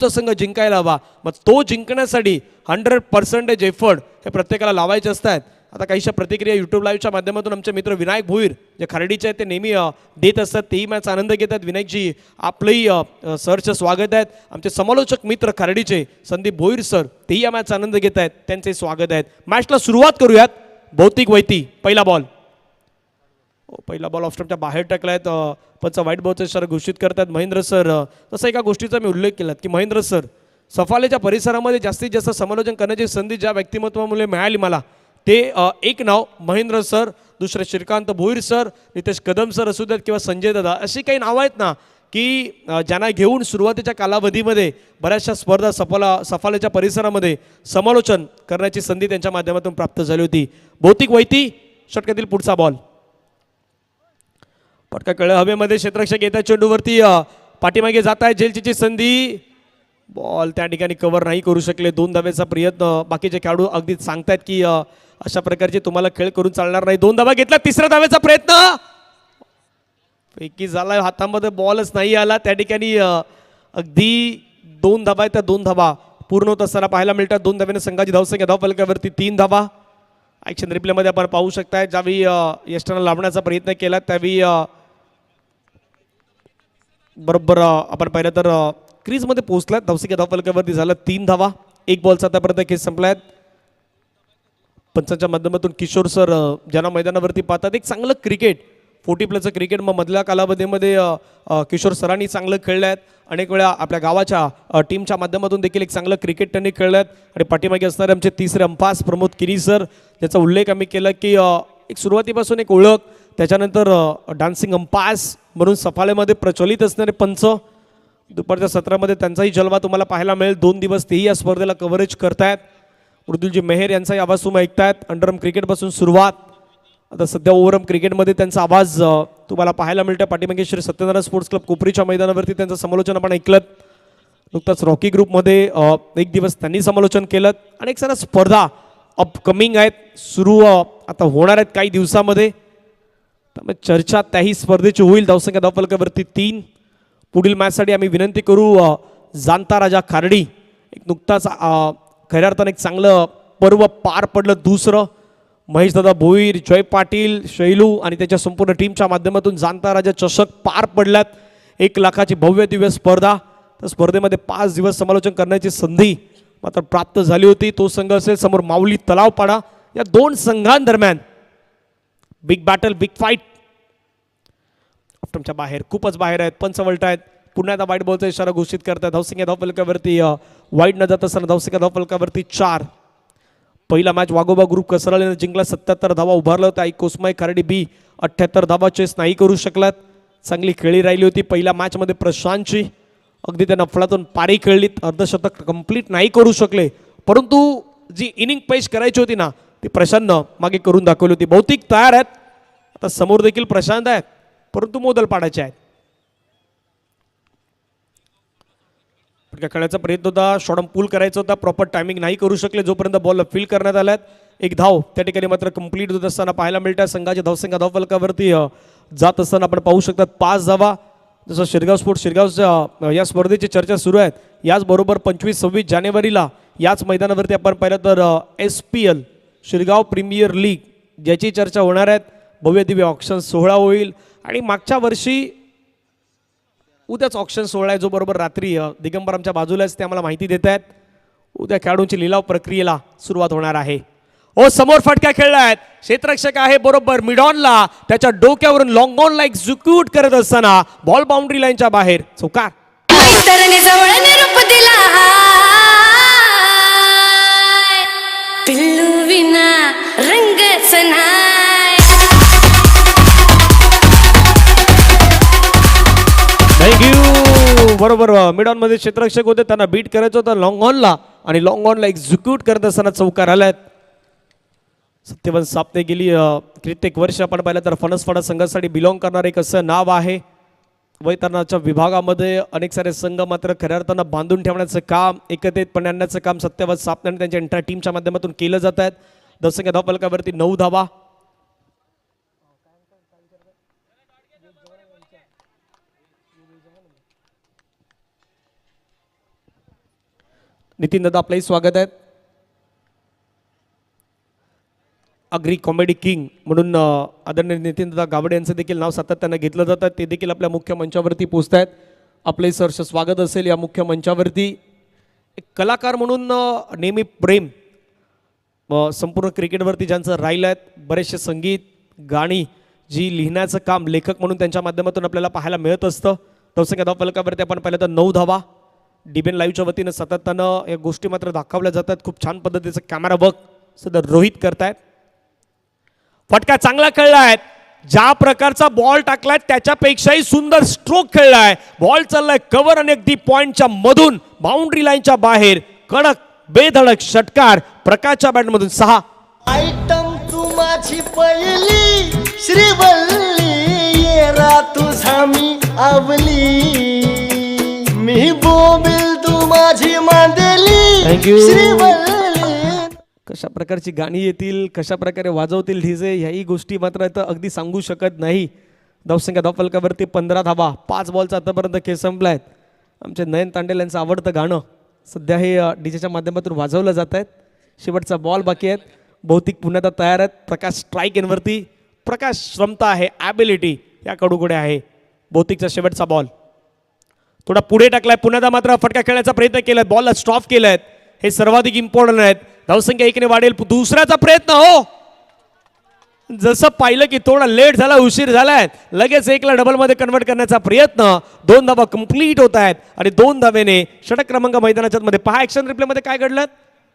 तो संघ जिंकायला हवा. मग तो जिंकण्यासाठी 100% एफर्ट हे प्रत्येकाला लावायचे असतात. आता काहीशा प्रतिक्रिया यूट्यूब लाईव्हच्या माध्यमातून आमचे मित्र विनायक भोईर जे खर्डीचे आहेत ते नेहमी देत असतात. तेही मॅच आनंद घेतात. विनायकजी आपलंही सरचं स्वागत आहे. आमचे समालोचक मित्र खर्डीचे संदीप भोईर सर तेही या मॅच आनंद घेत आहेत. त्यांचे स्वागत आहेत. मॅचला सुरुवात करूयात. भौतिक वैती पहिला बॉल. पहिला बॉल ऑफ स्टंपच्या बाहेर टाकलायत. पंच वाईट बॉलचा इशारा घोषित करतात महेंद्र सर. तसं एका गोष्टीचा मी उल्लेख केला की महेंद्र सर सफालेच्या परिसरामध्ये जास्तीत जास्त समालोचन करण्याची संधी ज्या व्यक्तिमत्वामुळे मिळाली मला ते एक नाव महेंद्र सर, दुसरे श्रीकांत भोईर सर, नितेश कदम सर असू द्यात किंवा संजय दादा, अशी काही नावं आहेत ना की ज्यांना घेऊन सुरुवातीच्या कालावधीमध्ये बऱ्याचशा स्पर्धा सफालेच्या परिसरामध्ये समालोचन करण्याची संधी त्यांच्या माध्यमातून प्राप्त झाली होती. भौतिक वैती षटकातील पुढचा बॉल. पटका कळ हवेमध्ये क्षेत्ररक्षक येतात चेंडूवरती पाठीमागे जात आहे. झेलची संधी. बॉल त्या ठिकाणी कव्हर नाही करू शकले. 2 धावेचा प्रयत्न. बाकीचे खेळाडू अगदी सांगतायत की अशा प्रकारचे तुम्हाला खेळ करून चालणार नाही. 2 धावा घेतला. 3ऱ्या धावेचा प्रयत्न पैकी झाला. हातामध्ये बॉलच नाही आला. त्या ठिकाणी अगदी 2 धावा आहेत. त्या 2 धावा पूर्ण होत असताना पाहायला मिळतात. 2 धावेने संघाची धावसंख्या धावफलकावरती 3 धावा. ॲक्शन रिप्लेमध्ये आपण पाहू शकताय. ज्यावेळी यष्टरला लावण्याचा प्रयत्न केला त्यावेळी बरोबर आपण पाहिलं तर क्रीजमध्ये पोहोचलात. धावसंख्या धावफलकावरती झालं 3 धावा. 1 बॉलचा आतापर्यंत खेळ संपलाय. पंचांच्या माध्यमातून किशोर सर ज्यांना मैदानावरती पाहतात एक चांगलं क्रिकेट 40+ क्रिकेट मग मधल्या कालावधीमध्ये किशोर सरांनी चांगलं खेळलं आहेत. अनेक वेळा आपल्या गावाच्या टीमच्या माध्यमातून देखील एक चांगलं क्रिकेट त्यांनी खेळलं आहेत. आणि पाठीमागे असणारे आमचे 3रे अंपास प्रमोद किरी सर ज्याचा उल्लेख आम्ही केला की एक सुरुवातीपासून एक ओळख, त्याच्यानंतर डान्सिंग अंपास म्हणून सफाळेमध्ये प्रचलित असणारे पंच. दुपारच्या सत्रामध्ये त्यांचाही जलवा तुम्हाला पाहायला मिळेल. 2 दिवस तेही या स्पर्धेला कव्हरेज करतायत. मृदुलजी मेहर यांचाही आवाज तुम्ही ऐकतायत. अंडरआर्म क्रिकेटपासून सुरुवात. आता सध्या ओव्हरआर्म क्रिकेटमध्ये त्यांचा आवाज तुम्हाला पाहायला मिळतो. पाठीमागे श्री सत्यनारायण स्पोर्ट्स क्लब कोपरीच्या मैदानावरती त्यांचं समालोचन आपण ऐकलं. नुकताच रॉकी ग्रुपमध्ये 1 दिवस त्यांनी समालोचन केलं. अनेक साऱ्या स्पर्धा अपकमिंग आहेत, सुरू आता होणार आहेत काही दिवसामध्ये. त्यामुळे चर्चा त्याही स्पर्धेची होईल. धावसंख्या धावफलकावरती 3. पुढील मॅचसाठी आम्ही विनंती करू जाणता राजा खार्डी. एक नुकताच खऱ्या अर्थानं एक चांगलं पर्व पार पडलं. दुसरं महेशदादा भोईर, जय पाटील, शैलू आणि त्याच्या संपूर्ण टीमच्या माध्यमातून जाणता राजा चषक पार पडल्यात. 1 लाखाची भव्य दिव्य स्पर्धा. त्या स्पर्धेमध्ये 5 दिवस समालोचन करण्याची संधी मात्र प्राप्त झाली होती. तो संघ असेल समोर माऊली तलावपाडा. या 2 संघांदरम्यान बिग बॅटल, बिग फाईट. ऑफ्टमच्या बाहेर, खूपच बाहेर आहेत. पंच वलट आहेत. पुन्हा एकदा वाईट बॉलचा इशारा घोषित करतात. धावसंख्या धावफलकावरती वाईट न जात असताना धावसंख्या धावफलकावरती 4. पहिला मॅच वाघोबा ग्रुप कसरळीने जिंकला. 77 धावा उभारलं होतं. आई कोसमाई खार्डी बी 78 धावा चेस नाही करू शकलात. चांगली खेळी राहिली होती पहिल्या मॅचमध्ये. प्रशांतची अगदी त्या नफळातून पारी खेळलीत. अर्धशतक कंप्लीट नाही करू शकले, परंतु जी इनिंग पेश करायची होती ना ती प्रशांतनं मागे करून दाखवली होती. भौतिक तयार आहेत. आता समोर देखील प्रशांत आहेत, परंतु मोदल पाडायचे आहेत. खेळायचा प्रयत्न होता. शॉर्ट पूल करायचा होता. प्रॉपर टायमिंग नाही करू शकले. जोपर्यंत बॉलला फील करण्यात आल्यात 1 धाव त्या ठिकाणी मात्र कंप्लीट होत असताना पाहायला मिळतात. संघाच्या धावसंख्या धावफलकावरती जात असताना आपण पाहू शकतात 5 धावा. जसं शिरगाव स्पोर्ट्स शिरगावच्या या स्पर्धेची चर्चा सुरू आहेत. याचबरोबर 25-26 जानेवारीला याच मैदानावरती आपण पाहिलं तर SPL शिरगाव प्रीमियर लीग ज्याची चर्चा होणार आहेत. भव्य दिव्य ऑक्शन सोहळा होईल. आणि मागच्या वर्षी उद्याच ऑक्शन सोहळा आहे जो बरोबर रात्री दिगंबर आमच्या बाजूलाच ते आम्हाला माहिती देत आहेत. उद्या खेळाडूंची लिलाव प्रक्रियेला सुरुवात होणार आहे. समोर फटका खेळलाय. क्षेत्ररक्षक आहे बरोबर मिडॉनला. त्याच्या डोक्यावरून लॉंग ऑनला एक्झिक्यूट करत असताना बॉल बाउंड्री लाईनच्या बाहेर. चौकार. थँक्यू. बरोबर मिडॉन मध्ये क्षेत्ररक्षक होते, त्यांना बीट करायचं होतं लॉंग ऑनला आणि लॉंग ऑनला एक्झिक्यूट करत असताना चौकार आलाय. सत्यवन सापते गेली कित्येक वर्ष आपण पाहिलं तर फणसवाडा संघासाठी बिलॉंग करणारे एक असं नाव आहे. वैतरणाच्या विभागामध्ये अनेक सारे संघ मात्र खऱ्या अर्थानं बांधून ठेवण्याचं काम, एकत्रितपणे आणण्याचं काम सत्यवन सापते आणि त्यांच्या एंटायर टीमच्या माध्यमातून केलं जात आहे. धावसंख्या धावफलकावरती 9 धावा. नितीन दादा आपलंही स्वागत आहे. अग्री कॉमेडी किंग म्हणून आदरणीय नितीन दादा गावडे यांचं देखील नाव सातत्यानं घेतलं जातं. ते देखील आपल्या मुख्य मंचावरती पोहोचत आहेत. आपले सहर्ष स्वागत असेल या मुख्य मंचावरती. एक कलाकार म्हणून नेहमी प्रेम संपूर्ण क्रिकेटवरती ज्यांचं राहिलं आहे. बरेचसे संगीत गाणी जी लिहिण्याचं काम लेखक म्हणून त्यांच्या माध्यमातून आपल्याला पाहायला मिळत असतं. धावसंख्या धावफलकावरती आपण पाहिलं तर 9 धावा. डीबीएन लाईव्हच्या वतीनं सातत्यानं या गोष्टी मात्र दाखवल्या जातात. खूप छान पद्धतीचं कॅमेरा वर्क सध्या रोहित करतायत. फटका चांगला खेळला आहे. ज्या प्रकारचा बॉल टाकलाय त्याच्यापेक्षाही सुंदर स्ट्रोक खेळलाय. बॉल चाललाय कव्हर आणि अगदी पॉइंटच्या मधून बाउंड्री लाईनच्या बाहेर कडक बेधडक षटकार. प्रकाशच्या बॅटमधून 6. आयटम तू माझी पहिली श्रीवल्ली येरा तुझा मी आवली मी बोबिल तू माझी मांदेली Thank you. श्रीवल्ली. कशा प्रकारची गाणी येतील, कशा प्रकारे वाजवतील डीजे, ह्याही गोष्टी मात्र आता अगदी सांगू शकत नाही. धावसंख्या धावफलकावरती 15 धावा. 5 बॉलचा आतापर्यंत खेळ संपलाय. आमचे नयन तांडेल यांचं आवडतं गाणं सध्या हे डीजेच्या माध्यमातून वाजवलं जात आहेत. शेवटचा बॉल बाकी आहेत. बहुतेक पुण्यात तयार आहेत. प्रकाश स्ट्राईक इनवरती. प्रकाश क्षमता आहे, ॲबिलिटी या कडूकडे आहे. बहुतेकचा शेवटचा बॉल थोडा पुढे टाकलाय. पुण्यात मात्र फटका खेळण्याचा प्रयत्न केलाय. बॉलला स्टॉप केलाय. हे सर्वाधिक इम्पॉर्टंट आहेत. धावसंख्या 1 ने वाढेल. दुसऱ्याचा प्रयत्न हो. जसं पाहिलं की थोडा लेट झाला, उशीर झालाय. लगेच 1 ला डबलमध्ये कन्वर्ट करण्याचा प्रयत्न. 2 धावा कंप्लीट होत आहेत आणि 2 धावेने षटक क्रमांक मैदानाच्या मध्ये. पहा ॲक्शन रिप्लेमध्ये काय घडलं.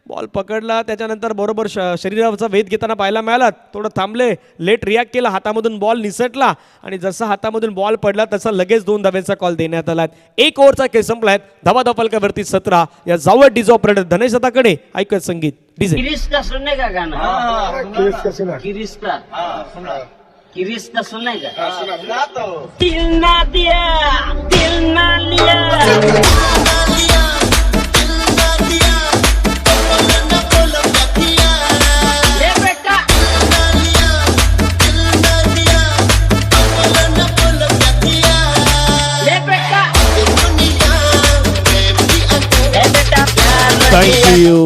बॉल पकडला त्याच्यानंतर बरोबर शरीराचा वेध घेताना पाहायला मिळाला. थोडं थांबले, लेट रिॲक्ट केला, हातामधून बॉल निसटला आणि जसा हातामधून बॉल पडला तसा लगेच 2 धावेचा कॉल देण्यात आला. 1 ओव्हरचा खेळ संपलाय. धावा धावफलकावरती 17. या जावळ डीजे ऑपरेटर धनेश दादाकडे ऐकत संगीत डीजे. किरिस का सुनने का गाना किरिस का सुनने का दिल ना दिया दिल ना लिया ले बेटा ले बेटा ले बेटा थँक्यू.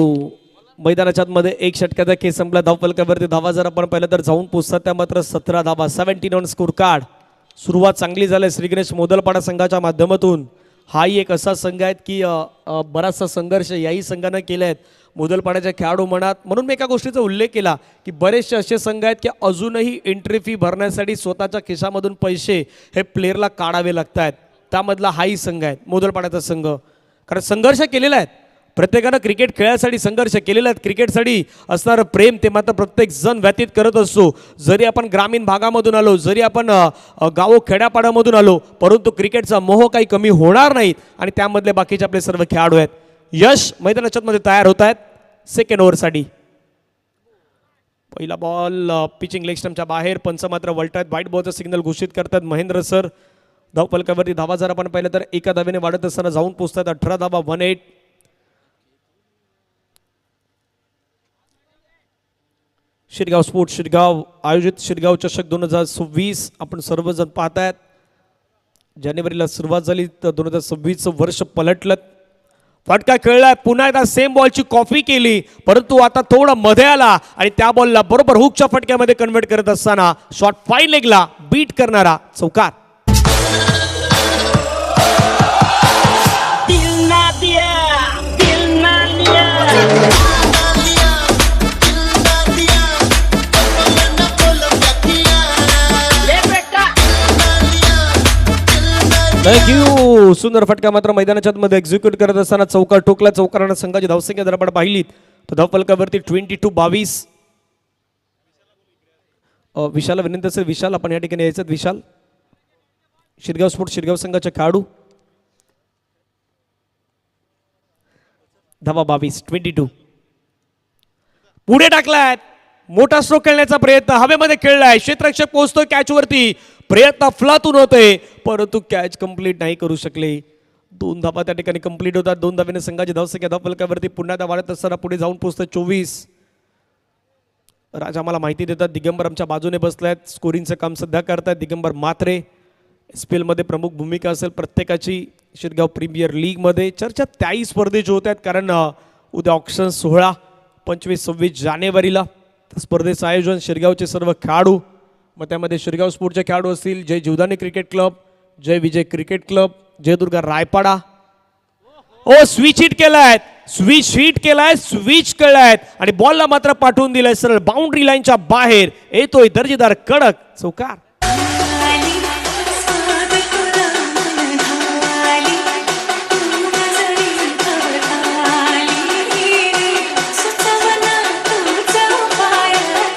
मैदानाच्या मध्ये 1 षटकाचा खेळ संपला. धावफलकावरती धावा जर आपण पाहिलं तर जाऊन पोचतात त्या मात्र 17 धावा. 17 ऑन स्कोर कार्ड. सुरुवात चांगली झाली श्री गणेश मोदलपाडा संघाच्या माध्यमातून. हाही एक असा संघ आहे की बराचसा संघर्ष याही संघानं केले आहेत मोदलपाड्याच्या खेळाडू मनात. म्हणून मी एका गोष्टीचा उल्लेख केला की बरेचसे असे संघ आहेत की अजूनही एंट्री फी भरण्यासाठी स्वतःच्या खिशामधून पैसे हे प्लेअरला काढावे लागत आहेत. त्यामधला हाही संघ आहे मोदलपाड्याचा संघ. कारण संघर्ष केलेला आहे प्रत्येकानं. क्रिकेट खेळासाठी संघर्ष केलेला आहे. क्रिकेटसाठी असणारं प्रेम ते मात्र प्रत्येक जण व्यतीत करत असतो. जरी आपण ग्रामीण भागामधून आलो, जरी आपण गावो खेड्यापाड्यामधून आलो, परंतु क्रिकेटचा मोह काही कमी होणार नाही. आणि त्यामधले बाकीचे आपले सर्व खेळाडू आहेत. यश मैदानाच्या मध्ये तयार होत आहेत सेकंड ओव्हरसाठी. पहिला बॉल पिचिंग लेग स्टंपच्या बाहेर. पंच मात्र वळतात. व्हाईट बॉलचा सिग्नल घोषित करतात महेंद्र सर. धावफलकावरती धावा जर आपण पाहिलं तर 1 धावेने वाढत असताना जाऊन पोचतात 18 धावा. 1-8. शिरगाव स्पोर्ट्स शिरगाव आयोजित शिरगाव चषक 2026 आपण सर्वजण पाहतायत. जानेवारीला सुरुवात झाली तर 2026 वर्ष पलटलं. फटका खेळलाय. पुन्हा एकदा सेम बॉलची कॉपी केली, परंतु आता थोडा मध्ये आला आणि त्या बॉलला बरोबर हुकच्या फटक्यामध्ये कन्वर्ट करत असताना शॉट फाईन लेगला बीट करणारा चौकार. दिल ना दिया दिल ना लिया थँक्यू. सुंदर फटका मात्र मैदानाच्या मध्ये एक्झिक्यूट करत असताना चौकार ठोकला. चौकारानं संघाची धावसंख्या जर आपण पाहिली तर धावफलकावरती 22-22. विशालला विनंती असेल, विशाल आपण या ठिकाणी यायचं. विशाल शिरगाव स्पोर्ट्स शिरगाव संघाचे खेळाडू. धावा 22. पुढे टाकलाय. मोठा स्ट्रोक खेळण्याचा प्रयत्न हवेमध्ये खेळलाय. क्षेत्ररक्षक पोहोचतोय कॅचवरती. प्रयत्न फ्लातून होते परंतु कॅच कंप्लीट नाही करू शकले. 2 धावा त्या ठिकाणी कंप्लीट होतात. 2 धावेने संघाची धावसंख्या धावफलकावरती पुन्हा त्या वाढत असताना पुढे जाऊन पोहोचतं 24. राजा मला माहिती देतात दिगंबर आमच्या बाजूने बसलायत. स्कोरिंगचं काम सध्या करतायत दिगंबर म्हात्रे. SPL मध्ये प्रमुख भूमिका असेल प्रत्येकाची. शिरगाव प्रीमियर लीगमध्ये चर्चा त्याही स्पर्धेची होत आहेत कारण उद्या ऑक्शन सोहळा 25-26 जानेवारीला. स्पर्धेचं आयोजन शिरगावचे सर्व खेळाडू, मग त्यामध्ये शिरगाव स्पोर्टचे खेळाडू असतील, जय जीवदानी क्रिकेट क्लब, जय विजय क्रिकेट क्लब, जय दुर्गा रायपाडा. ओ स्विच हिट केलाय, स्विच केलाय आणि बॉलला मात्र पाठवून दिलाय सरळ बाउंड्री लाईनच्या बाहेर. येतोय दर्जेदार कडक चौकार.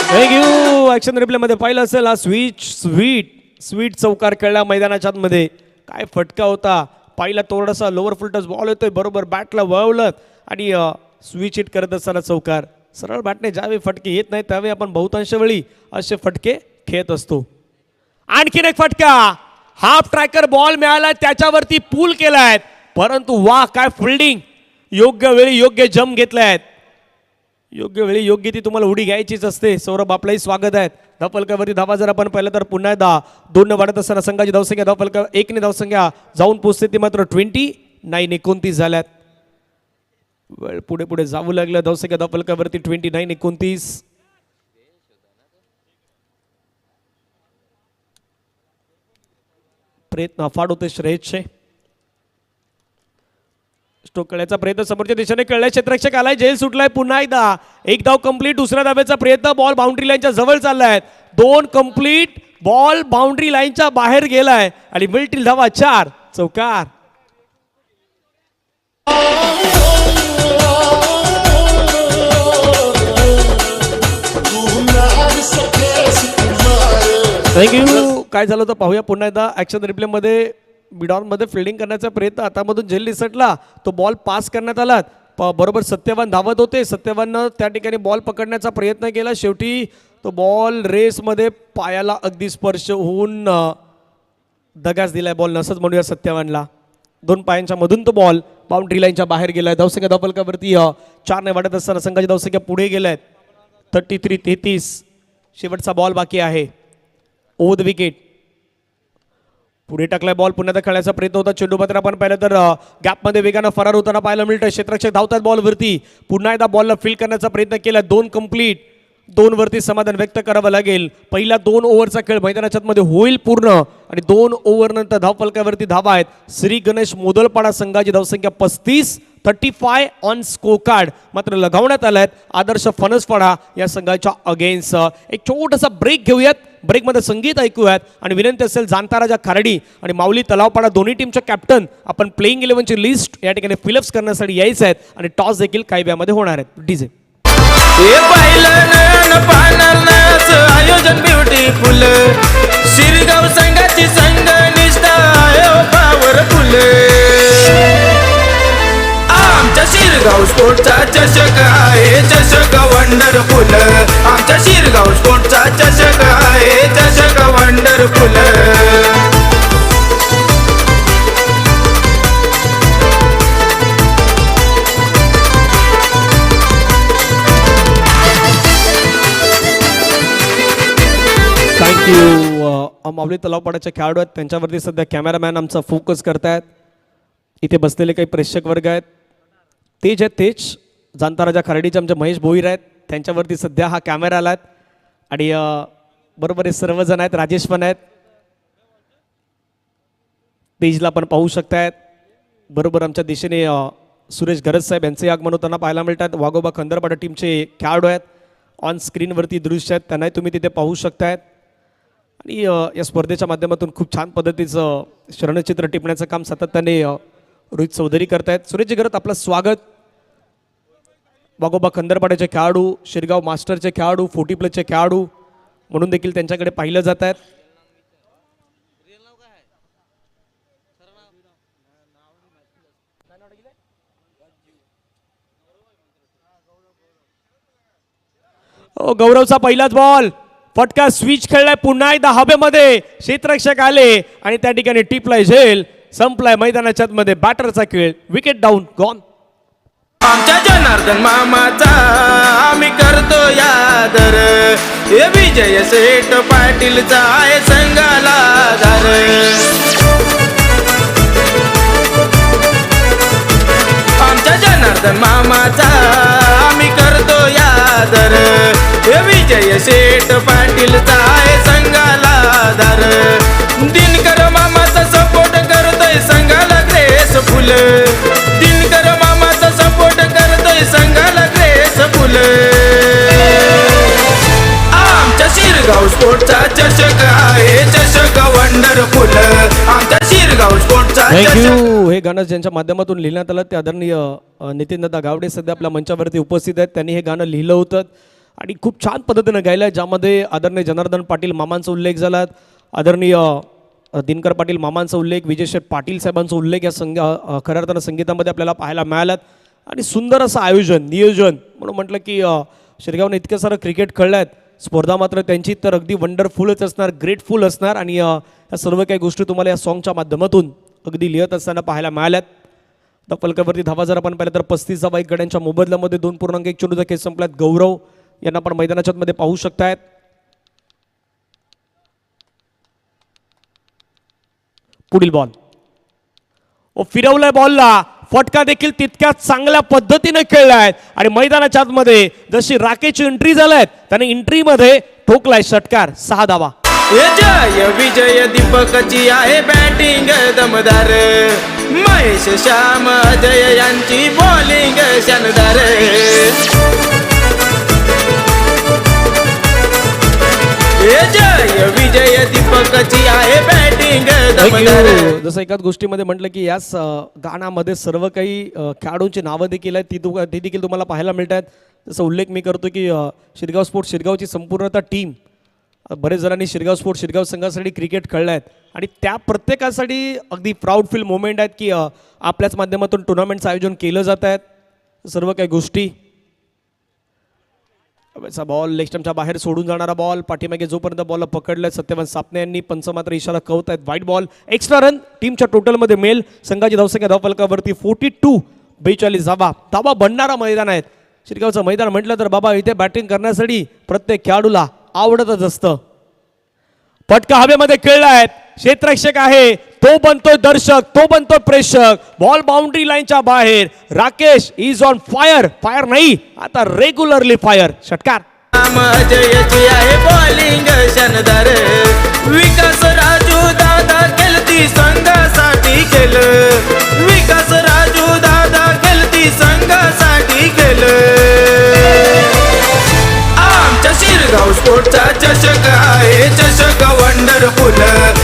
थँक्यू. ऍक्शन रिप्ले मध्ये पाहिलं असेल हा स्वीट चौकार खेळला मैदानाच्या आतमध्ये. काय फटका होता. पहिला थोडासा लोअर फुल टच बॉल येतोय, बरोबर बॅटला वळवलं आणि स्विच हिट करत असताना चौकार. सरळ बॅटने ज्यावेळी फटके येत नाही त्यावेळी आपण बहुतांश वेळी असे फटके खेळत असतो. आणखीन एक फटका, हाफ ट्रॅकर बॉल मिळाला, त्याच्यावरती पूल केलाय, परंतु वा काय फिल्डिंग. योग्य वेळी योग्य जम घेतलाय. योग्य वेळी योग्य ती तुम्हाला उडी घ्यायचीच असते. सौरभ आपलंही स्वागत आहे. धावफलकावरती धावा जर आपण पाहिलं तर पुन्हा एकदा 2 ने वाढत असताना संघाची धावसंख्या धावफलका 1 ने धावसंख्या जाऊन पोहोचते ती मात्र 29-29 झाल्यात. वेळ पुढे पुढे जाऊ लागलं. धावसंख्या धावफलकावरती 29-29. प्रयत्न अफाट होते श्रेयसचे. स्ट्रोक खेळायचा प्रयत्न समोरच्या दिशेने खेळलाय, क्षेत्ररक्षक आलाय, जेल सुटलाय. पुन्हा एकदा एक धाव कंप्लीट. दुसऱ्या धावेचा प्रयत्न, बॉल बाउंड्री लाईनच्या जवळ चाललाय. 2 कंप्लीट, बॉल बाउंड्री लाईनच्या बाहेर गेलाय आणि मिळतील धावा 4 चौकार. थँक्यू. काय झालं तर पाहूया पुन्हा एकदा ऍक्शन रिप्ले मध्ये. मिडॉनमध्ये फिल्डिंग करण्याचा प्रयत्न, हातामधून झेल निसटला, तो बॉल पास करण्यात आला. बरोबर सत्यवान धावत होते, सत्यवाननं त्या ठिकाणी बॉल पकडण्याचा प्रयत्न केला. शेवटी तो बॉल रेसमध्ये पायाला अगदी स्पर्श होऊन दगाच दिलाय. बॉल नसच म्हणूया सत्यवानला. 2 पायांच्या मधून तो बॉल बाउंड्री लाईनच्या बाहेर गेलाय. धावसंख्या धावफलकावरती 4 ने वाढत असताना संघाची धावसंख्या पुढे गेलाय 33-33. शेवटचा बॉल बाकी आहे. Over the wicket. पुढे टाकलाय बॉल, पुन्हा खेळण्याचा प्रयत्न होता. चेंडू मात्र आपण पाहिलं तर गॅपमध्ये वेगानं फरार होताना पाहायला मिळतं. क्षेत्ररक्षक धावतात बॉलवरती. पुन्हा एकदा बॉलला फील्ड करण्याचा प्रयत्न केला. 2 कंप्लीट. 2 वरती समाधान व्यक्त करावं लागेल. पहिला 2 ओव्हरचा खेळ मैदानाच्या मध्ये होईल पूर्ण आणि 2 ओव्हर नंतर धावफलकावरती धावा आहेत. श्री गणेश मोदलपाडा संघाची धावसंख्या 35 ऑन स्कोर कार्ड मात्र लगावण्यात आलाय. आदर्श फणसपाडा या संघाच्या अगेन्स्ट. एक छोटासा ब्रेक घेऊयात. ब्रेकमध्ये संगीत ऐकूयात आणि विनंती असेल जाणता राजा खारडी आणि माऊली तलावपाडा दोन्ही टीमचे कॅप्टन आपण प्लेइंग 11ची लिस्ट या ठिकाणी फिलअप्स करण्यासाठी यायचं आहेत आणि टॉस देखील काही वेळामध्ये होणार आहेत. डीजे आयोजन ब्युटिफुल. शिरगाव संघाची संघ निष्ठा पॉवरफुल. आमच्या शिरगाव स्पोर्टचा चषक आहे, चषक वंडरफुल. आमच्या शिरगाव स्पोर्टचा चषक आहे, चषक वंडरफुल. थँक्यू. माऊली तलावपाड्याचे खेळाडू आहेत, त्यांच्यावरती सध्या कॅमेरामॅन आमचा फोकस करतायत. इथे बसलेले काही प्रेक्षक वर्ग आहेत, तेज आहेत. तेज जाणता राजा खारडीचे आमचे महेश भोईर आहेत, त्यांच्यावरती सध्या हा कॅमेरा आलाय आणि बरोबर हे सर्वजण आहेत. राजेश पण आहेत, तेजला पण पाहू शकतायत. बरोबर आमच्या दिशेने सुरेश गरज साहेब यांचे आगमन होताना पाहायला मिळतात. वाघोबा खंदरपाडा टीमचे खेळाडू आहेत. ऑन स्क्रीनवरती दृश्य आहेत, त्यांनाही तुम्ही तिथे पाहू शकतायत. आणि या स्पर्धेच्या माध्यमातून खूप छान पद्धतीचं शरणचित्र टिपण्याचं काम सातत्याने रोहित चौधरी करतायत. सुरेश गरज आपलं स्वागत. वाघोबा खंदरपाड्याचे खेळाडू, शिरगाव मास्टरचे खेळाडू, 40 प्लसचे खेळाडू म्हणून देखील त्यांच्याकडे पाहिलं जात आहेत. गौरवचा पहिलाच बॉल, फटका, स्विच खेळलाय. पुन्हा एकदा हवेमध्ये क्षेत्ररक्षक आले आणि त्या ठिकाणी टिपलाय झेल. संपलाय मैदानाच्या मध्ये बॅटरचा खेळ. Wicket down, gone. आमच्या जनार्दन मामाचा आम्ही करतो यादर. हे विजय सेठ पाटीलचा आहे संघाला आधार. आमच्या जनार्दन मामाचा विजय शेठ पाटीलचा आहे संघाला आधार दिनकर मामाचा सपोर्ट करतोय संघाला ग्रेस फुल दिनकर मामाचा सपोर्ट करतोय संघाला ग्रेस फुल आमच्या शिरगाव स्पोर्टचा चषक आहे चषक वंडरफुल आमच्या शिरगाव स्पोर्टचा चषक थँक्यू. हे गाणं ज्यांच्या माध्यमातून लिहिण्यात आलं ते आदरणीय नितीनदादा गावडे सध्या आपल्या मंचावरती उपस्थित आहेत. त्यांनी हे गाणं लिहिलं होतं आणि खूप छान पद्धतीनं गायलं आहे, ज्यामध्ये आदरणीय जनार्दन पाटील मामांचा उल्लेख झाला, आदरणीय दिनकर पाटील मामांचा उल्लेख, विजयशेठ पाटील साहेबांचा उल्लेख या खऱ्या अर्थानं संगीतामध्ये आपल्याला पाहायला मिळालात. आणि सुंदर असं आयोजन नियोजन म्हणून म्हटलं की शिरगावने इतकं सारं क्रिकेट खेळलं आहेत. स्पर्धा मात्र त्यांची तर अगदी वंडरफुलच असणार, ग्रेटफुल असणार. आणि या सर्व काही गोष्टी तुम्हाला या सॉन्गच्या माध्यमातून अगदी लिहित असताना पाहायला मिळाल्यात. आता फलकावरती धावा जर आपण पाहिलं तर 35 धावा एक गड्यांच्या मोबदल्यामध्ये 2.1 चेंडूचा खेळ संपल्यात. गौरव यांना आपण मैदानाच्या मध्ये पाहू शकतायत. पुढील बॉल फिरवलाय, बॉलला फटका देखील तितक्याच चांगल्या पद्धतीने खेळलाय आणि मैदानाच्या आतमध्ये जशी राकेशची एंट्री झालाय त्याने एंट्रीमध्ये ठोकलाय षटकार. 6 धावा. जय विजय दीपकची आहे बॅटिंग दमदार महेश श्याम अजय यांची बॉलिंग शानदार जय विजय दीपकची आहे बॅटिंग दमदार. जसं एकाच गोष्टीमध्ये म्हटलं की याच गाण्यामध्ये सर्व काही खेळाडूंची नावं देखील आहेत, ती देखील तुम्हाला पाहायला मिळत आहेत. जसं उल्लेख मी करतो की शिरगाव स्पोर्ट्स शिरगावची संपूर्णतः टीम, बरेच जणांनी शिरगाव स्पोर्ट्स शिरगाव संघासाठी क्रिकेट खेळले आहेत आणि त्या प्रत्येकासाठी अगदी प्राऊड फील मोमेंट आहेत की आपल्याच माध्यमातून टुर्नामेंटचं आयोजन केलं जात आहेत. सर्व काही गोष्टी बॉल लेग स्टंपच्या बाहेर सोडून जाणारा बॉल, पाठीमागे जोपर्यंत बॉल पकडलाय सत्यवान सापणे यांनी पंच मात्र इशारा कळवत आहेत. वाईट बॉल, एक्स्ट्रा रन टीमच्या टोटलमध्ये मेल. संघाची धावसंख्या धावफलकावरती 42, 42 धावा. धावा बनणारा मैदान आहेत शिरगावचं मैदान म्हटलं तर बाबा इथे बॅटिंग करण्यासाठी प्रत्येक खेळाडूला आवडतच असतं. फटका हवेमध्ये खेळलाय, क्षेत्ररक्षक आहे तो बनतोय दर्शक, तो बनतोय प्रेक्षक. बॉल बाउंड्री लाईनच्या बाहेर. Rakesh is on fire, fire नाही आता रेग्युलरली फायर. षटकार. अजयची आहे बॉलिंग शानदार विकास राजू दादा खेळती संघासाठी केलं विकास राजू दादा खेळती संघासाठी केलं आमच्या शिरगाव स्पोर्टचा चषक आहे चषक वंडरफुल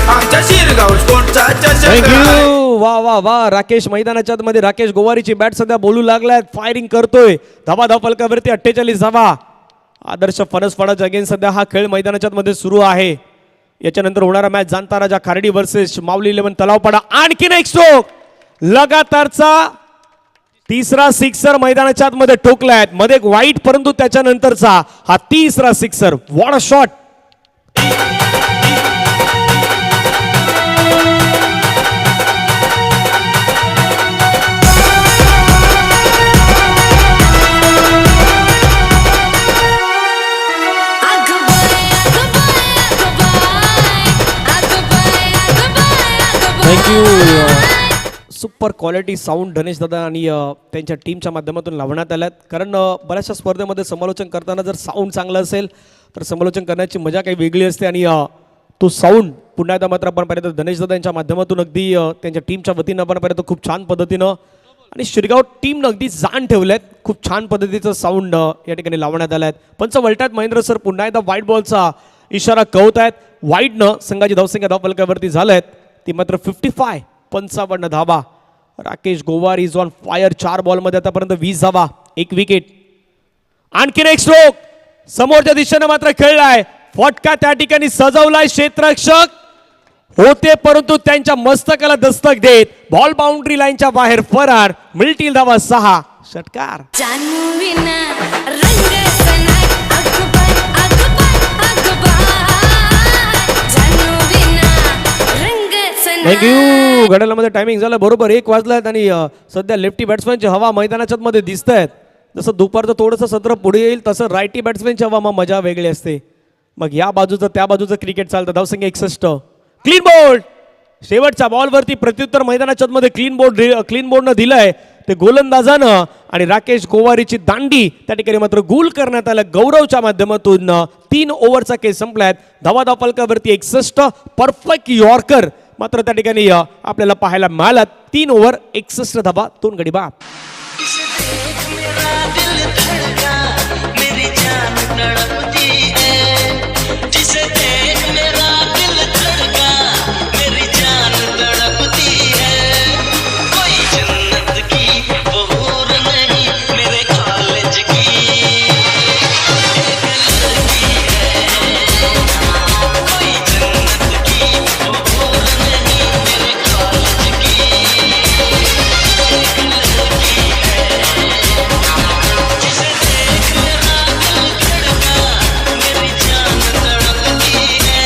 आमच्या शिरगाव स्पोर्टचा चषक थँक्यू. वा वा वा. राकेश मैदानाच्या मध्ये राकेश गोवारीची बॅट सध्या बोलू लागलाय, फायरिंग करतोय. धावा फलकावरती 48 धावा. आदर्श फणस फणस अगेन्स्ट सध्या हा खेळ मैदानाच्या मध्ये सुरू आहे. याच्यानंतर होणारा मॅच जाणता राजा खारडी वर्सेस माऊली 11 तलावपाडा. आणखीन एक स्ट्रोक, लगातारचा तिसरा सिक्सर मैदानाच्या आतमध्ये ठोकलाय. मध्ये एक वाईट परंतु त्याच्यानंतरचा हा तिसरा sixer. What a shot. Thank you. Super quality sound Dhanesh दादा आणि त्यांच्या टीमच्या माध्यमातून लावण्यात आल्यात. कारण बऱ्याचशा स्पर्धेमध्ये समालोचन करताना जर साऊंड चांगलं असेल तर समालोचन करण्याची मजा काही वेगळी असते आणि तो साऊंड पुन्हा एकदा मात्र आपण पाहिलं तर धनेश दादा यांच्या माध्यमातून अगदी त्यांच्या टीमच्या वतीनं आपण पाहिलं तर खूप छान पद्धतीनं आणि शिरगाव टीमनं अगदी जाण ठेवल्यात. खूप छान पद्धतीचं साऊंड या ठिकाणी लावण्यात आलं आहे. पंच वलटात महेंद्र सर पुन्हा एकदा व्हाईट बॉलचा इशारा कळवत आहेत. वाईटनं संघाची धावसंख्या धावफलकावरती झालं आहेत ती मात्र 55, 55 धावा. Rakesh grower is on fire. 4 बॉलमध्ये आतापर्यंत 20 धावा, 1 विकेट. आणखीन एक स्ट्रोक समोरच्या दिशेने मात्र खेळलाय. फटका त्या ठिकाणी सजवलाय. क्षेत्ररक्षक होते परंतु त्यांच्या मस्तकाला दस्तक देत बॉल बाउंड्री लाईनच्या बाहेर फरार. मिळतील धावा 6. षटकार. थँक्यू. घड्याळामध्ये टायमिंग झालं बरोबर 1 वाजलाय आणि सध्या लेफ्टी बॅट्समॅनची हवा मैदानाच्या मध्ये दिसत आहेत. जसं दुपारचं थोडंसं सत्र पुढे येईल तसं रायटी बॅट्समॅनची हवा मग मजा वेगळी असते. मग या बाजूचं त्या बाजूचं क्रिकेट चालतं. धावसंख्या 61. Clean bowled. शेवटच्या बॉलवरती प्रत्युत्तर मैदानाच्या मध्ये क्लीन बोर्डनं दिलंय. ते गोलंदाजानं आणि राकेश गोवारीची दांडी त्या ठिकाणी मात्र गोल करण्यात आलं गौरवच्या माध्यमातून. 3 ओव्हरचा खेळ संपलाय. धावा फलकावरती 61. परफेक्ट यॉर्कर मात्र त्या ठिकाणी आपल्याला पाहायला मिळाला. 3 ओव्हर 61 धावा 2 गडी बाद. मेरा दिल धड़का मेरी जान तड़पती है जिसे देख मेरा दिल धड़का मेरी जान तड़पती है कोई जन्नत की वो हूर नहीं मेरे कॉलेज की एक लड़की है कोई जन्नत की वो हूर नहीं मेरे कॉलेज की एक लड़की जिसे देख मेरा दिल धड़का मेरी जान तड़पती है.